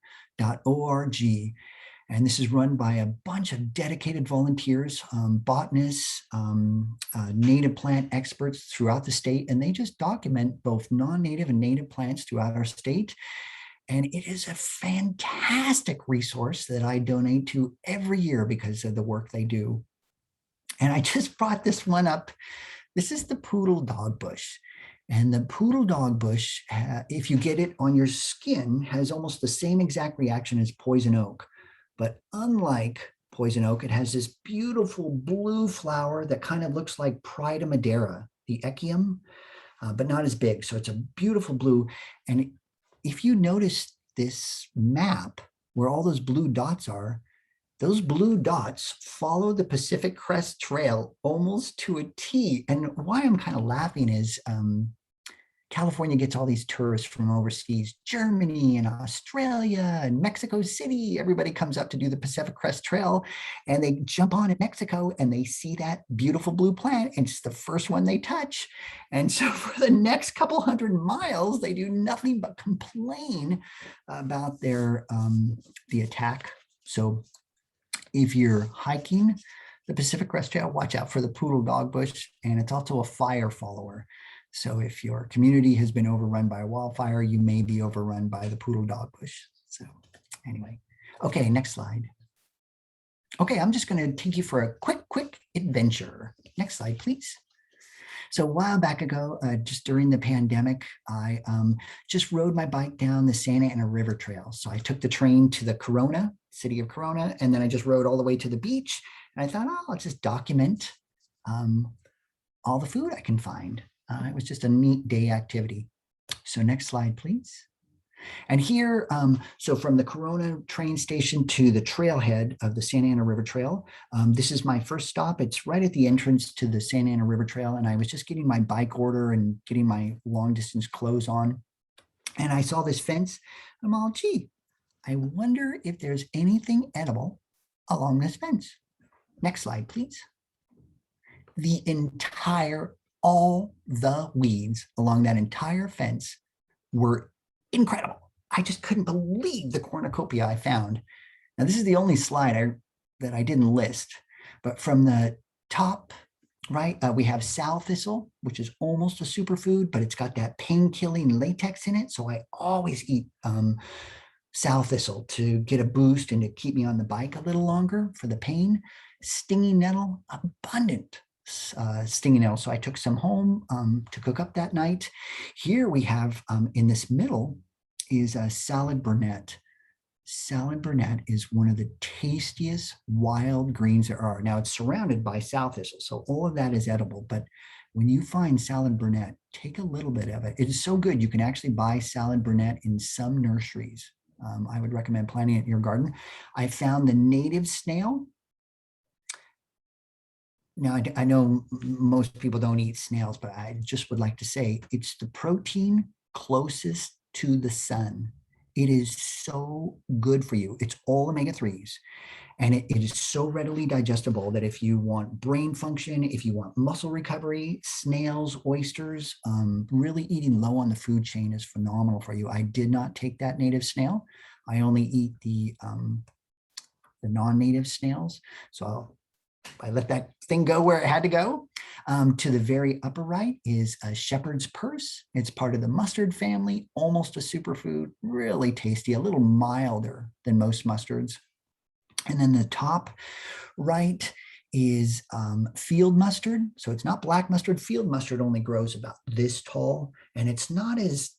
And this is run by a bunch of dedicated volunteers, botanists, native plant experts throughout the state, and they just document both non-native and native plants throughout our state. And it is a fantastic resource that I donate to every year because of the work they do. And I just brought this one up. This is the Poodle Dog Bush. And the Poodle Dog Bush, if you get it on your skin, has almost the same exact reaction as poison oak. But unlike poison oak, it has this beautiful blue flower that kind of looks like Pride of Madeira, the echium, but not as big. So it's a beautiful blue. And if you notice this map where all those blue dots are, those blue dots follow the Pacific Crest Trail almost to a T. And why I'm kind of laughing is California gets all these tourists from overseas, Germany and Australia and Mexico City. Everybody comes up to do the Pacific Crest Trail and they jump on in Mexico and they see that beautiful blue plant and it's the first one they touch. And so for the next couple 100 miles, they do nothing but complain about their the attack. So if you're hiking the Pacific Crest Trail, watch out for the Poodle Dog Bush, and it's also a fire follower. So if your community has been overrun by a wildfire, you may be overrun by the Poodle Dog Bush. So anyway, okay, next slide. Okay, I'm just going to take you for a quick adventure. Next slide, please. So a while back ago, just during the pandemic, I just rode my bike down the Santa Ana River Trail. So I took the train to the Corona, city of Corona, and then I just rode all the way to the beach. And I thought, oh, I'll just document all the food I can find. It was just a neat day activity. So next slide, please. And here, so from the Corona train station to the trailhead of the Santa Ana River Trail, this is my first stop. It's right at the entrance to the Santa Ana River Trail. And I was just getting my bike order and getting my long distance clothes on. And I saw this fence. I'm all, gee, I wonder if there's anything edible along this fence. Next slide, please. All the weeds along that entire fence were incredible. I just couldn't believe the cornucopia I found. Now, this is the only slide that I didn't list, but from the top right, we have sow thistle, which is almost a superfood, but it's got that pain-killing latex in it. So I always eat sow thistle to get a boost and to keep me on the bike a little longer for the pain. Stinging nettle, abundant stinging nettle. So I took some home to cook up that night. Here we have in this middle is a salad burnet. Salad burnet is one of the tastiest wild greens there are. Now it's surrounded by sow thistle, so all of that is edible. But when you find salad burnet, take a little bit of it. It is so good. You can actually buy salad burnet in some nurseries. I would recommend planting it in your garden. I found the native snail. Now, I know most people don't eat snails, but I just would like to say it's the protein closest to the sun. It is so good for you. It's all omega-3s. And it is so readily digestible that if you want brain function, if you want muscle recovery, snails, oysters, really eating low on the food chain is phenomenal for you. I did not take that native snail. I only eat the non-native snails. So I let that thing go where it had to go. To the very upper right is a shepherd's purse. It's part of the mustard family, almost a superfood, really tasty, a little milder than most mustards. And then the top right is field mustard. So it's not black mustard. Field mustard only grows about this tall, and it's not as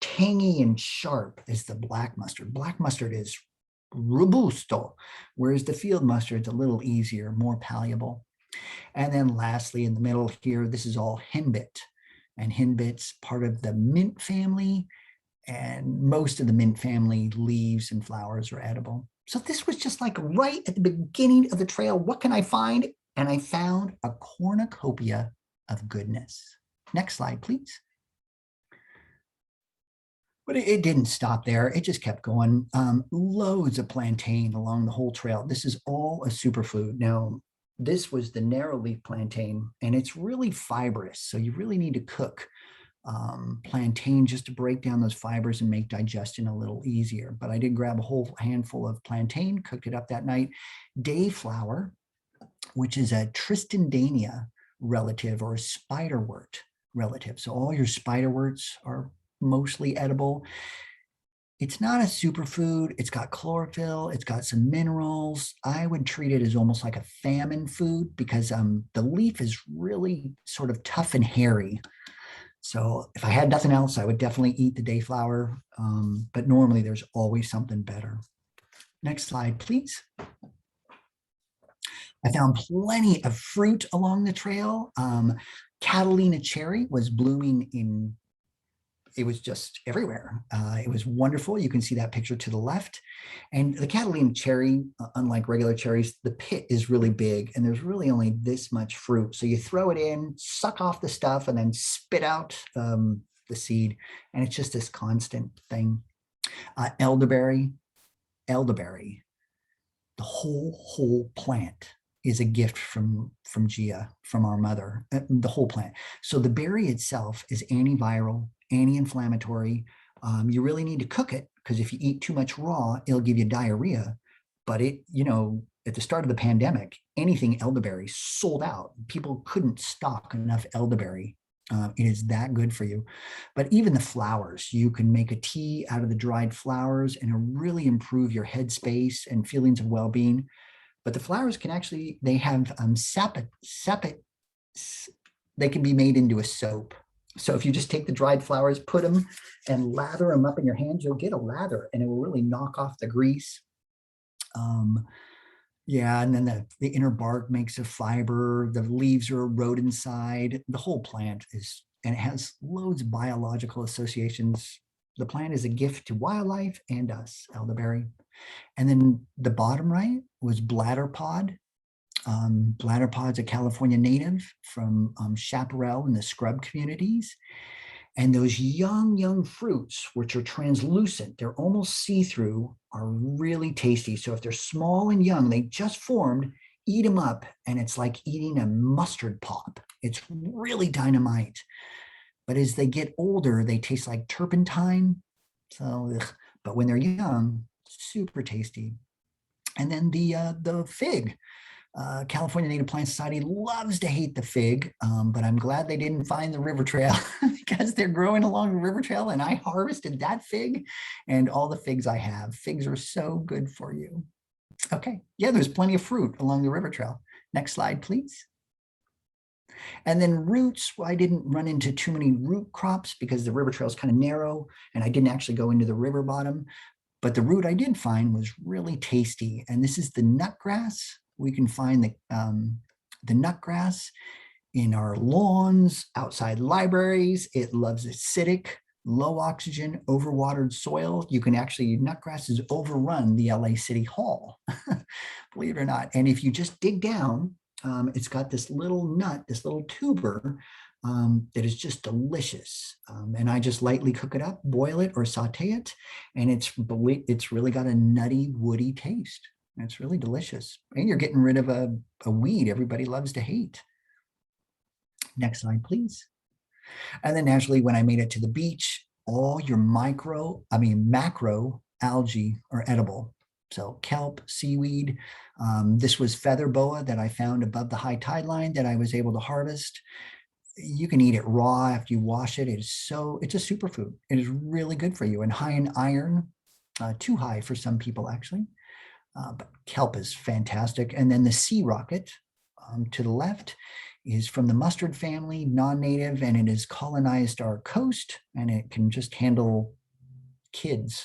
tangy and sharp as the black mustard. Black mustard is robusto, whereas the field mustard's a little easier, more palatable. And then lastly, in the middle here, this is all henbit. And henbit's part of the mint family, and most of the mint family leaves and flowers are edible. So this was just like right at the beginning of the trail. What can I find? And I found a cornucopia of goodness. Next slide, please. But it didn't stop there. It just kept going. Loads of plantain along the whole trail. This is all a superfood. Now, this was the narrow leaf plantain, and it's really fibrous. So you really need to cook Plantain just to break down those fibers and make digestion a little easier. But I did grab a whole handful of plantain, cooked it up that night. Dayflower, which is a Tristandania relative or a spiderwort relative. So all your spiderworts are mostly edible. It's not a superfood. It's got chlorophyll. It's got some minerals. I would treat it as almost like a famine food because the leaf is really sort of tough and hairy. So if I had nothing else, I would definitely eat the dayflower. But normally there's always something better. Next slide, please. I found plenty of fruit along the trail. Catalina Cherry was blooming in, it was just everywhere. It was wonderful. You can see that picture to the left. And the Catalina Cherry, unlike regular cherries, the pit is really big and there's really only this much fruit. So you throw it in, suck off the stuff and then spit out the seed. And it's just this constant thing. Elderberry, the whole plant is a gift from Gia, from our mother, the whole plant. So the berry itself is antiviral, anti-inflammatory. You really need to cook it because if you eat too much raw, it'll give you diarrhea. But it, you know, at the start of the pandemic, anything elderberry sold out. People couldn't stock enough elderberry. It is that good for you. But even the flowers, you can make a tea out of the dried flowers and it'll really improve your headspace and feelings of well-being. But the flowers can actually, they have they can be made into a soap. So if you just take the dried flowers, put them and lather them up in your hands, you'll get a lather and it will really knock off the grease. Yeah, and then the inner bark makes a fiber, the leaves are eroded inside, the whole plant is, and it has loads of biological associations. The plant is a gift to wildlife and us, elderberry. And then the bottom right was Bladder Pod. Bladder Pod's a California native from chaparral and the scrub communities. And those young fruits, which are translucent, they're almost see-through, are really tasty. So if they're small and young, they just formed, eat them up, and it's like eating a mustard pop. It's really dynamite. But as they get older, they taste like turpentine. So, but when they're young, super tasty. And then the fig. California Native Plant Society loves to hate the fig, but I'm glad they didn't find the river trail because they're growing along the river trail and I harvested that fig and all the figs I have. Figs are so good for you. Okay, yeah, there's plenty of fruit along the river trail. Next slide, please. And then roots, well, I didn't run into too many root crops because the river trail is kind of narrow and I didn't actually go into the river bottom, but the root I did find was really tasty. And this is the nutgrass. We can find the nutgrass in our lawns, outside libraries. It loves acidic, low oxygen, overwatered soil. You can actually, nutgrass has overrun the LA City Hall, believe it or not. And if you just dig down, it's got this little nut, this little tuber that is just delicious. And I just lightly cook it up, boil it or saute it. And it's really got a nutty, woody taste. It's really delicious. And you're getting rid of a weed everybody loves to hate. Next slide, please. And then naturally, when I made it to the beach, all your macro algae are edible. So kelp, seaweed. This was feather boa that I found above the high tide line that I was able to harvest. You can eat it raw after you wash it. It's a superfood. It is really good for you and high in iron, too high for some people actually. But kelp is fantastic. And then the sea rocket to the left is from the mustard family, non-native, and it has colonized our coast and it can just handle kids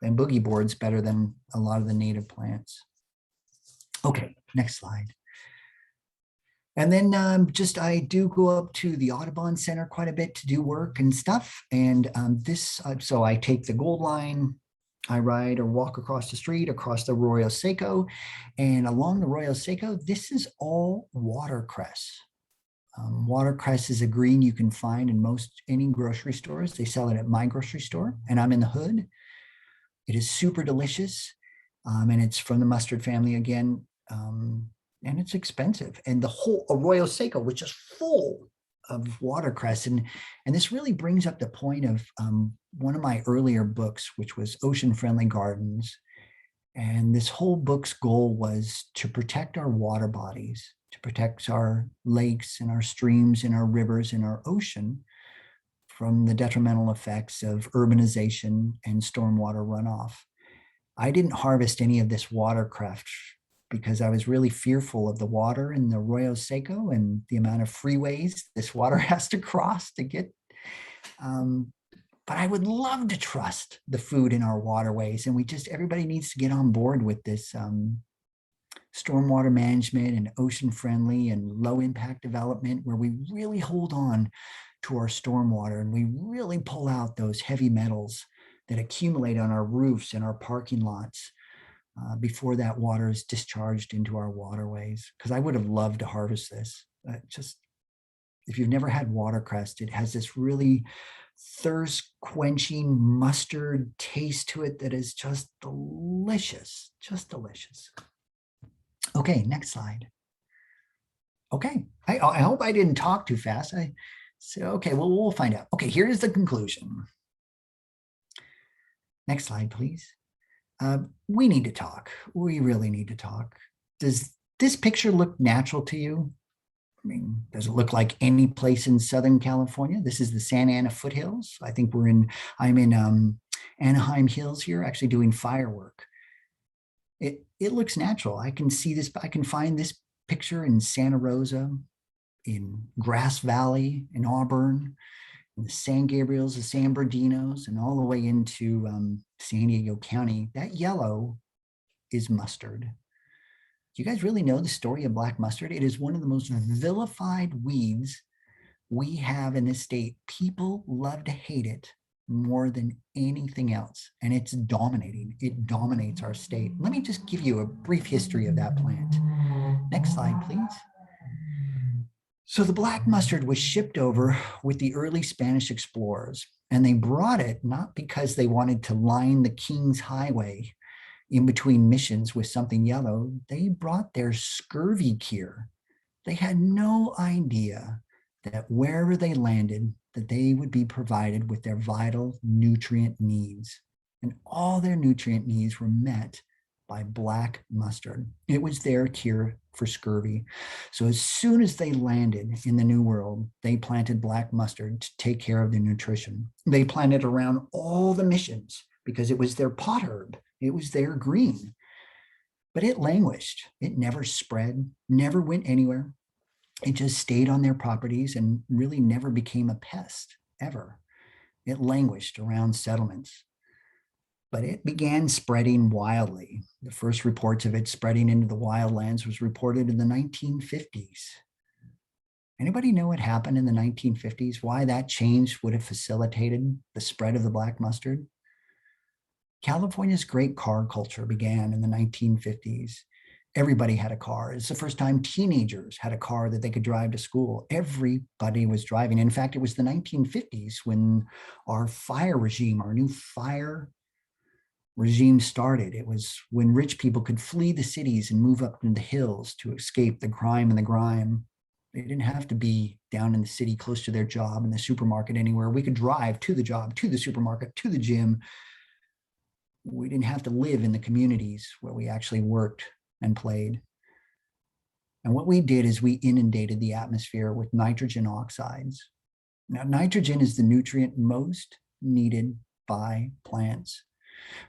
and boogie boards better than a lot of the native plants. Okay, next slide. And then I do go up to the Audubon Center quite a bit to do work and stuff. And so I take the Gold Line, I ride or walk across the street, across the Arroyo Seco, and along the Arroyo Seco, this is all watercress. Watercress is a green you can find in any grocery stores. They sell it at my grocery store, and I'm in the hood. It is super delicious, and it's from the mustard family again, and it's expensive. And the whole Arroyo Seco, which is full of watercress. And this really brings up the point of one of my earlier books, which was Ocean Friendly Gardens. And this whole book's goal was to protect our water bodies, to protect our lakes and our streams and our rivers and our ocean from the detrimental effects of urbanization and stormwater runoff. I didn't harvest any of this watercraft because I was really fearful of the water in the Arroyo Seco and the amount of freeways this water has to cross to get. But I would love to trust the food in our waterways. And everybody needs to get on board with this stormwater management and ocean friendly and low impact development, where we really hold on to our stormwater and we really pull out those heavy metals that accumulate on our roofs and our parking lots before that water is discharged into our waterways. Because I would have loved to harvest this. If you've never had watercress, it has this really thirst quenching mustard taste to it that is just delicious, just delicious. Okay, next slide. Okay, I hope I didn't talk too fast. Okay, well, we'll find out. Okay, here's the conclusion. Next slide, please. We need to talk. We really need to talk. Does this picture look natural to you? I mean, does it look like any place in Southern California? This is the Santa Ana foothills. I think I'm in Anaheim Hills here, actually doing firework. It looks natural. I can see this, I can find this picture in Santa Rosa, in Grass Valley, in Auburn, in the San Gabriels, the San Bernardinos, and all the way into San Diego County. That yellow is mustard. Do you guys really know the story of black mustard? It is one of the most vilified weeds we have in this state. People love to hate it more than anything else, and it's dominating. It dominates our state. Let me just give you a brief history of that plant. Next slide, please. So the black mustard was shipped over with the early Spanish explorers, and they brought it not because they wanted to line the King's Highway in between missions with something yellow. They brought their scurvy cure. They had no idea that wherever they landed, that they would be provided with their vital nutrient needs. And all their nutrient needs were met by black mustard. It was their cure for scurvy. So as soon as they landed in the New World, they planted black mustard to take care of their nutrition. They planted around all the missions because it was their pot herb. It was their green. But it languished. It never spread, never went anywhere. It just stayed on their properties and really never became a pest, ever. It languished around settlements. But it began spreading wildly. The first reports of it spreading into the wildlands was reported in the 1950s. Anybody know what happened in the 1950s? Why that change would have facilitated the spread of the black mustard? California's great car culture began in the 1950s. Everybody had a car. It's the first time teenagers had a car that they could drive to school. Everybody was driving. In fact, it was the 1950s when our fire regime, our new fire regime started. It was when rich people could flee the cities and move up into the hills to escape the crime and the grime. They didn't have to be down in the city close to their job in the supermarket anywhere. We could drive to the job, to the supermarket, to the gym. We didn't have to live in the communities where we actually worked and played. And what we did is we inundated the atmosphere with nitrogen oxides. Now, nitrogen is the nutrient most needed by plants.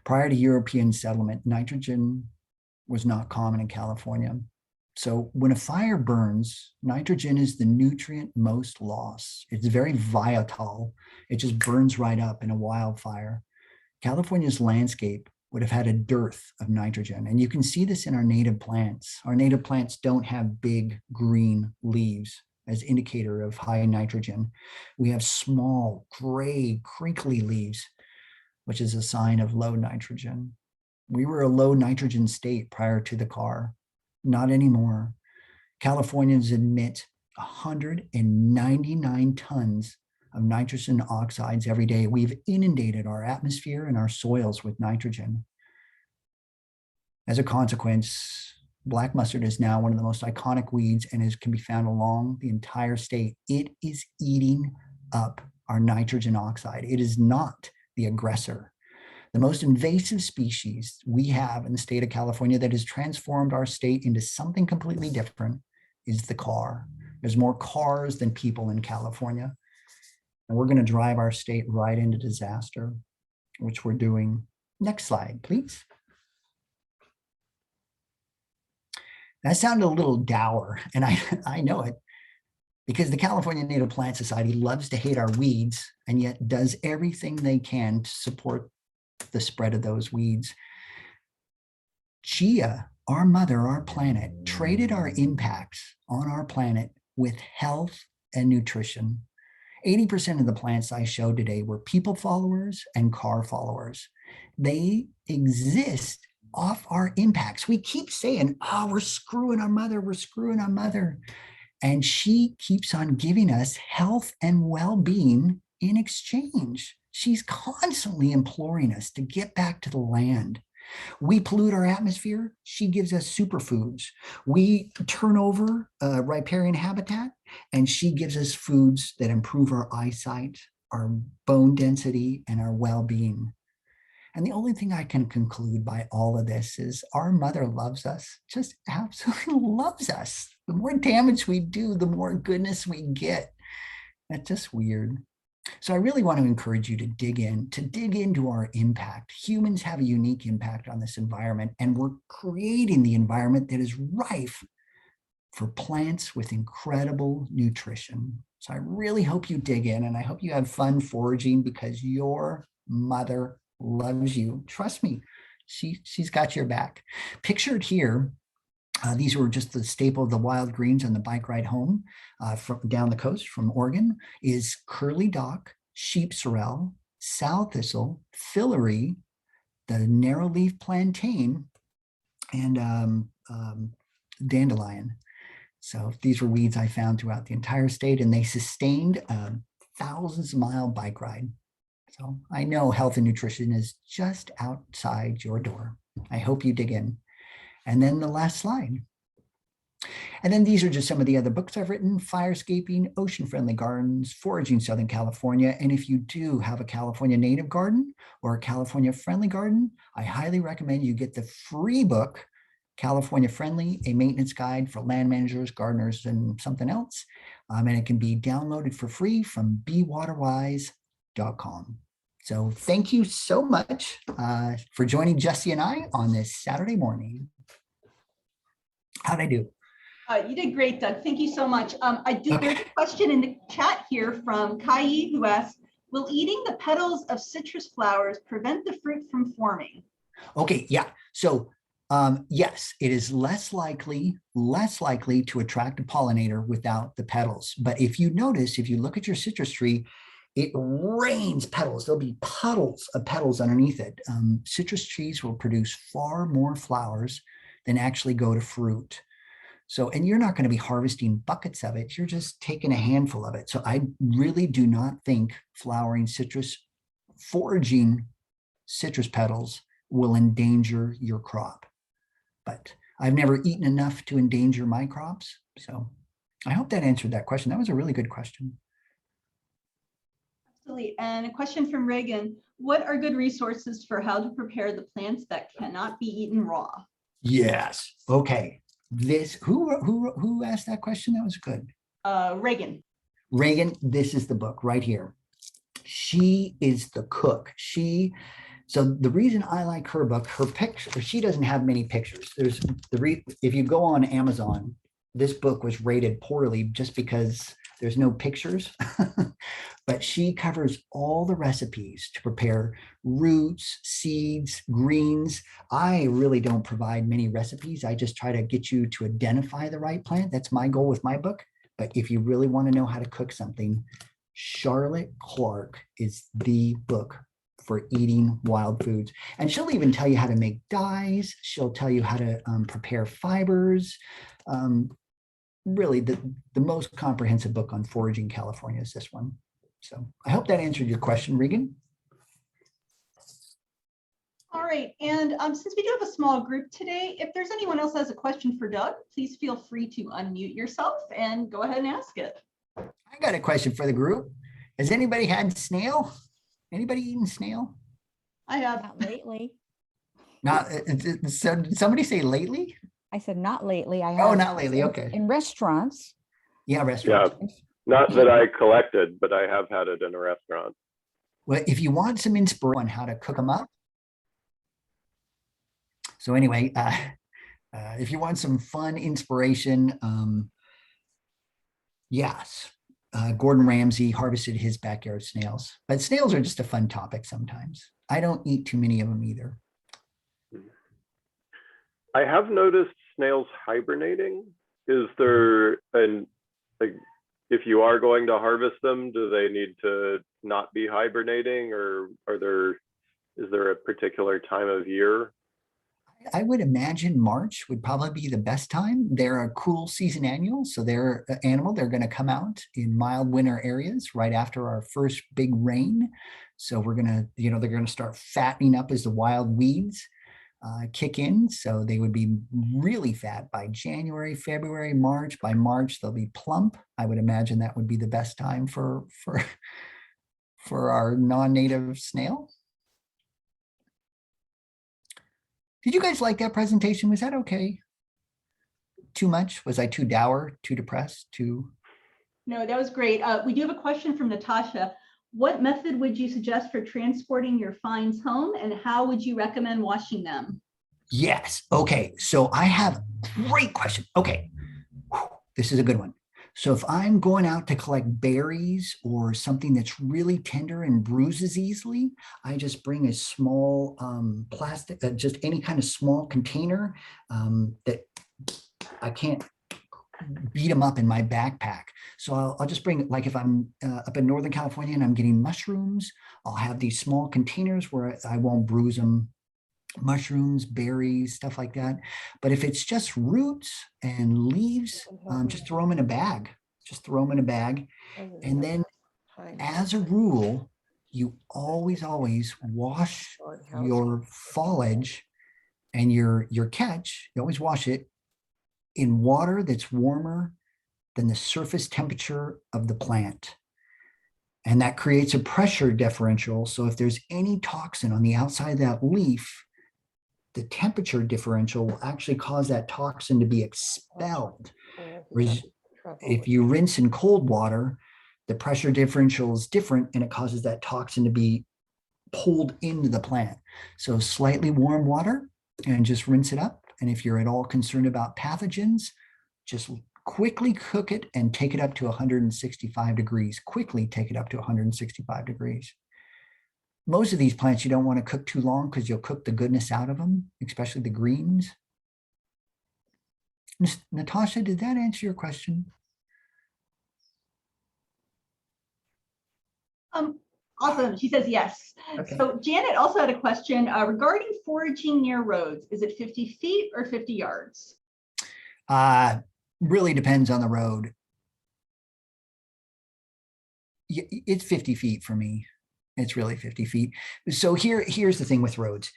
Prior to European settlement, nitrogen was not common in California. So when a fire burns, nitrogen is the nutrient most lost. It's very volatile. It just burns right up in a wildfire. California's landscape would have had a dearth of nitrogen. And you can see this in our native plants. Our native plants don't have big green leaves as indicator of high nitrogen. We have small, gray, crinkly leaves, which is a sign of low nitrogen. We were a low nitrogen state prior to the car. Not anymore. Californians emit 199 tons of nitrogen oxides every day. We've inundated our atmosphere and our soils with nitrogen. As a consequence, Black mustard is now one of the most iconic weeds and can be found along the entire state. It is eating up our nitrogen oxide. It is not the aggressor. The most invasive species we have in the state of California that has transformed our state into something completely different is the car. There's more cars than people in California. And we're going to drive our state right into disaster, which we're doing. Next slide, please. That sounded a little dour, and I know it, because the California Native Plant Society loves to hate our weeds and yet does everything they can to support the spread of those weeds. Chia, our mother, our planet, traded our impacts on our planet with health and nutrition. 80% of the plants I showed today were people followers and car followers. They exist off our impacts. We keep saying, oh, we're screwing our mother, we're screwing our mother. And she keeps on giving us health and well-being in exchange. She's constantly imploring us to get back to the land. We pollute our atmosphere. She gives us superfoods. We turn over riparian habitat, and she gives us foods that improve our eyesight, our bone density, and our well-being. And the only thing I can conclude by all of this is our mother loves us, just absolutely loves us. The more damage we do, the more goodness we get. That's just weird. So I really want to encourage you to dig into our impact. Humans have a unique impact on this environment, and we're creating the environment that is rife for plants with incredible nutrition. So I really hope you dig in, and I hope you have fun foraging, because your mother loves you. Trust me, she's got your back. Pictured here, these were just the staple of the wild greens on the bike ride home from down the coast from Oregon, is curly dock, sheep sorrel, sow thistle, fillory, the narrow leaf plantain, and dandelion. So these were weeds I found throughout the entire state, and they sustained a thousands-mile bike ride. So I know health and nutrition is just outside your door. I hope you dig in. And then the last slide. And then these are just some of the other books I've written: Firescaping, Ocean-Friendly Gardens, Foraging Southern California. And if you do have a California native garden or a California friendly garden, I highly recommend you get the free book, California Friendly, a maintenance guide for land managers, gardeners, and something else. And it can be downloaded for free from bewaterwise.com. So thank you so much for joining Jesse and I on this Saturday morning. How'd I do? You did great, Doug. Thank you so much. There's a question in the chat here from Kai, who asks, will eating the petals of citrus flowers prevent the fruit from forming? Okay, yeah. So yes, it is less likely to attract a pollinator without the petals. But if you notice, if you look at your citrus tree, it rains petals. There'll be puddles of petals underneath it. Citrus trees will produce far more flowers than actually go to fruit. So, and you're not going to be harvesting buckets of it. You're just taking a handful of it. So I really do not think foraging citrus petals will endanger your crop. But I've never eaten enough to endanger my crops. So I hope that answered that question. That was a really good question. Absolutely. And a question from Reagan: what are good resources for how to prepare the plants that cannot be eaten raw? Yes. Okay. Who asked that question? That was good. Reagan. Reagan, this is the book right here. She is the cook. So the reason I like her book, her picture, she doesn't have many pictures. If you go on Amazon, this book was rated poorly just because there's no pictures, but she covers all the recipes to prepare roots, seeds, greens. I really don't provide many recipes. I just try to get you to identify the right plant. That's my goal with my book. But if you really want to know how to cook something, Charlotte Clark is the book for eating wild foods. And she'll even tell you how to make dyes. She'll tell you how to prepare fibers. Really, the most comprehensive book on foraging California is this one. So I hope that answered your question, Regan. All right, and since we do have a small group today, if there's anyone else has a question for Doug, please feel free to unmute yourself and go ahead and ask it. I got a question for the group. Has anybody had snail? Anybody eaten snail? I have. Not lately. Not, so did somebody say lately? I said not lately. I Oh, have not lately, okay. in restaurants. Yeah, restaurants. Yeah, not that I collected, but I have had it in a restaurant. Well, if you want some inspiration on how to cook them up. So anyway, if you want some fun inspiration, yes, Gordon Ramsay harvested his backyard snails, but snails are just a fun topic sometimes. I don't eat too many of them either. I have noticed snails hibernating. Is there like, if you are going to harvest them, do they need to not be hibernating, or is there a particular time of year? I would imagine March would probably be the best time. They're a cool season annual, so they're an animal. They're going to come out in mild winter areas right after our first big rain. So we're going to, they're going to start fattening up as the wild weeds kick in. So they would be really fat by January, February, March. By March, they'll be plump. I would imagine that would be the best time for our non-native snail. Did you guys like that presentation? Was that okay? Too much? Was I too dour, too depressed, too? No, that was great. We do have a question from Natasha. What method would you suggest for transporting your finds home, and how would you recommend washing them? Yes. Okay. So I have a great question. Okay. This is a good one. So if I'm going out to collect berries or something that's really tender and bruises easily, I just bring a small plastic, just any kind of small container that I can't beat them up in my backpack. So I'll just bring, like if I'm up in Northern California and I'm getting mushrooms, I'll have these small containers where I won't bruise them. Mushrooms, berries, stuff like that. But if it's just roots and leaves, just throw them in a bag. Just throw them in a bag. And then as a rule, you always wash your foliage and your catch. You always wash it in water that's warmer than the surface temperature of the plant. And that creates a pressure differential. So if there's any toxin on the outside of that leaf, the temperature differential will actually cause that toxin to be expelled. If you rinse in cold water, the pressure differential is different and it causes that toxin to be pulled into the plant. So slightly warm water and just rinse it up. And if you're at all concerned about pathogens, just quickly cook it and take it up to 165 degrees. Quickly take it up to 165 degrees. Most of these plants you don't want to cook too long because you'll cook the goodness out of them, especially the greens. Natasha, did that answer your question? Awesome. She says yes. Okay. So Janet also had a question regarding foraging near roads. Is it 50 feet or 50 yards? Really depends on the road. It's 50 feet for me. It's really 50 feet. So here's the thing with roads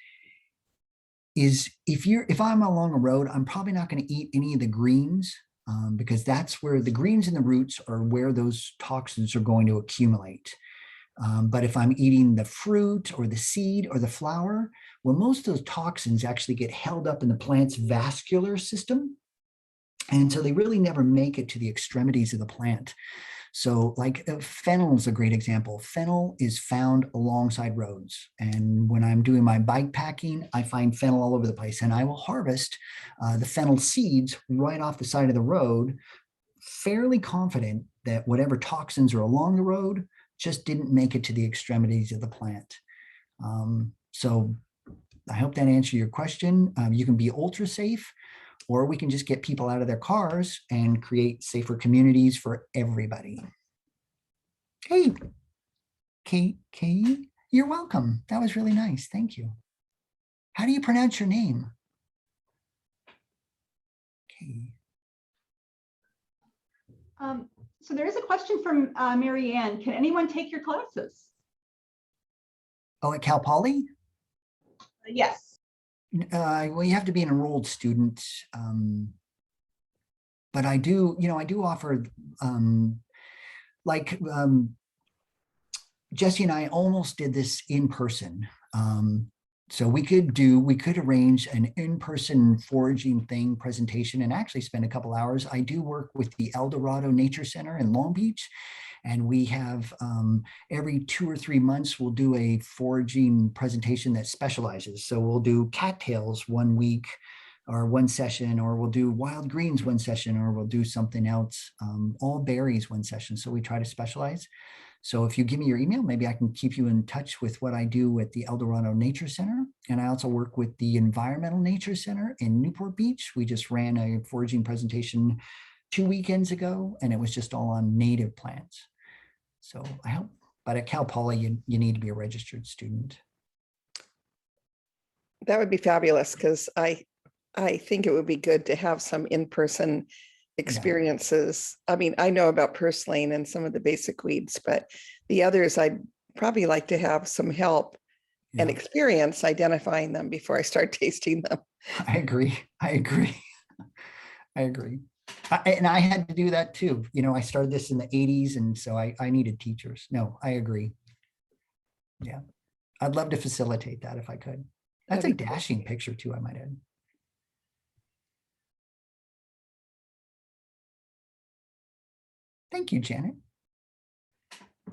is if I'm along a road, I'm probably not going to eat any of the greens because that's where the greens and the roots are where those toxins are going to accumulate. But if I'm eating the fruit or the seed or the flower, well, most of those toxins actually get held up in the plant's vascular system. And so they really never make it to the extremities of the plant. So like fennel is a great example. Fennel is found alongside roads. And when I'm doing my bike packing, I find fennel all over the place. And I will harvest the fennel seeds right off the side of the road, fairly confident that whatever toxins are along the road just didn't make it to the extremities of the plant. So I hope that answered your question. You can be ultra safe, or we can just get people out of their cars and create safer communities for everybody. Hey, Kate, you're welcome. That was really nice. Thank you. How do you pronounce your name? Okay. So there is a question from Mary Ann. Can anyone take your classes? Oh, at Cal Poly? Yes. Well, you have to be an enrolled student. But I do, I do offer, like Jesse and I almost did this in person. So we could arrange an in-person foraging thing presentation and actually spend a couple hours. I do work with the El Dorado Nature Center in Long Beach, and we have every 2 or 3 months, we'll do a foraging presentation that specializes. So we'll do cattails one week or one session, or we'll do wild greens one session, or we'll do something else, all berries one session. So we try to specialize. So if you give me your email, maybe I can keep you in touch with what I do at the El Dorado Nature Center. And I also work with the Environmental Nature Center in Newport Beach. We just ran a foraging presentation 2 weekends ago, and it was just all on native plants. So I hope, but at Cal Poly, you need to be a registered student. That would be fabulous, because I think it would be good to have some in-person experiences. I mean, I know about purslane and some of the basic weeds, but the others, I'd probably like to have some help and Yeah. experience identifying them before I start tasting them. I agree. I agree. And I had to do that too. I started this in the 80s, and so I needed teachers. No, I agree. Yeah. I'd love to facilitate that if I could. That's a That'd be cool. dashing picture too, I might add. Thank you, Janet.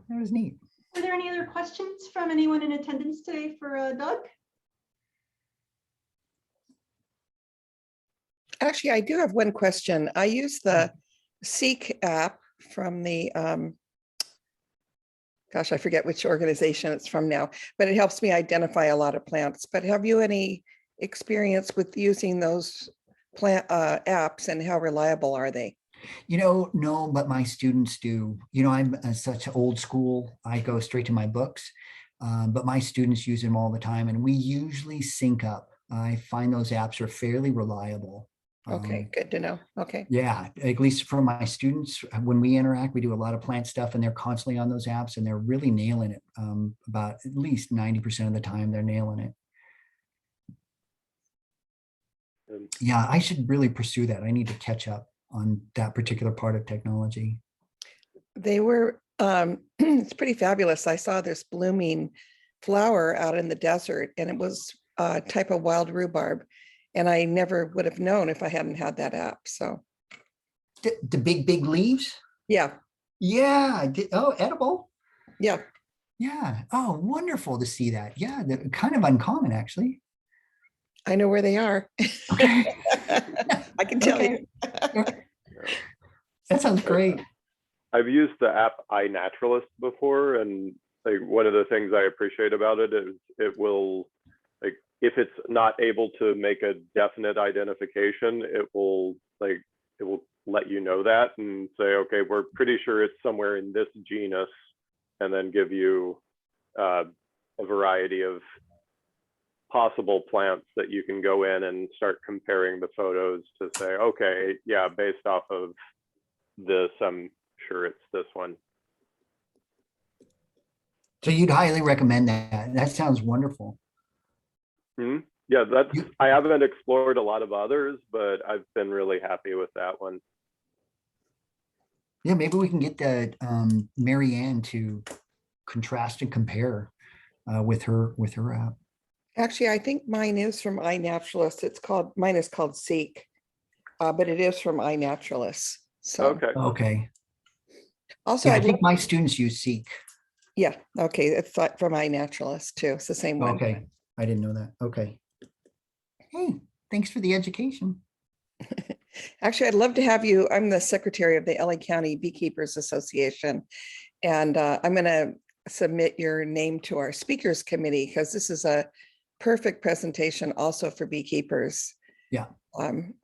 That was neat. Are there any other questions from anyone in attendance today for Doug? Actually, I do have one question. I use the Seek app from the, gosh, I forget which organization it's from now, but it helps me identify a lot of plants. But have you any experience with using those plant apps, and how reliable are they? No, but my students do. I'm such old school. I go straight to my books, but my students use them all the time, and we usually sync up. I find those apps are fairly reliable. Okay, good to know. Okay. Yeah, at least for my students, when we interact, we do a lot of plant stuff, and they're constantly on those apps, and they're really nailing it. About at least 90% of the time, they're nailing it. Yeah, I should really pursue that. I need to catch up on that particular part of technology. They were, it's pretty fabulous. I saw this blooming flower out in the desert, and it was a type of wild rhubarb. And I never would have known if I hadn't had that app. So The big leaves? yeah, Yeah. Oh, edible. yeah, Yeah. Oh, wonderful to see that. Yeah, they're kind of uncommon, actually. I know where they are. Okay. I can tell you. That sounds great. I've used the app iNaturalist before, and like one of the things I appreciate about it is it will, like, if it's not able to make a definite identification, it will let you know that and say, okay, we're pretty sure it's somewhere in this genus, and then give you a variety of possible plants that you can go in and start comparing the photos to say, okay, yeah, based off of this, I'm sure it's this one. So you'd highly recommend that. That sounds wonderful. Hmm? Yeah, I haven't explored a lot of others, but I've been really happy with that one. Yeah, maybe we can get the Mary Ann to contrast and compare with her app. Actually, I think mine is from iNaturalist. Mine is called Seek, but it is from iNaturalist. So Okay. Okay. also, Yeah, I I'd think my students use Seek. yeah, okay, it's from iNaturalist too. It's the same one. Okay, I didn't know that. Okay. Hey, thanks for the education. Actually, I'd love to have you. I'm the secretary of the LA County Beekeepers Association, and I'm going to submit your name to our speakers committee, because this is a perfect presentation also for beekeepers. Yeah.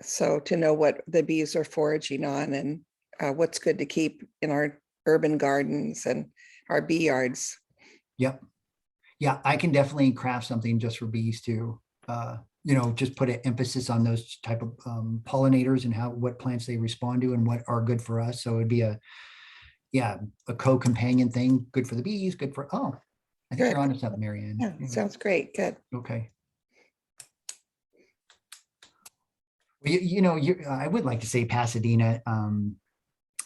So to know what the bees are foraging on, and what's good to keep in our urban gardens and our bee yards. Yep. Yeah, I can definitely craft something just for bees too. Just put an emphasis on those type of pollinators and what plants they respond to and what are good for us. So it'd be a co-companion thing, good for the bees, good for, I think Good. you're onto something, Mary Ann. Yeah, sounds great. Good. Okay. I would like to say Pasadena,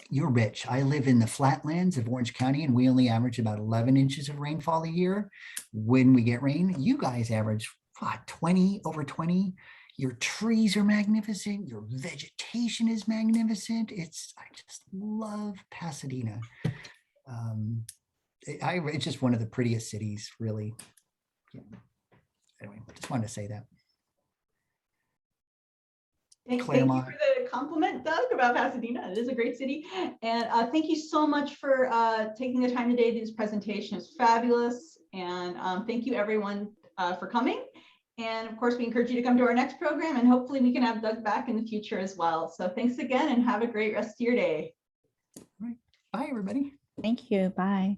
you're rich. I live in the flatlands of Orange County, and we only average about 11 inches of rainfall a year. When we get rain, you guys average what, 20, over 20. Your trees are magnificent. Your vegetation is magnificent. I just love Pasadena. It's just one of the prettiest cities, really. Yeah. Anyway, just wanted to say that. Thank you Claremont. for the compliment, Doug, about Pasadena. It is a great city. And thank you so much for taking the time today to do this presentation. It's fabulous. And thank you everyone for coming. And of course, we encourage you to come to our next program, and hopefully we can have Doug back in the future as well. So thanks again, and have a great rest of your day. All right. Bye, everybody. Thank you. Bye.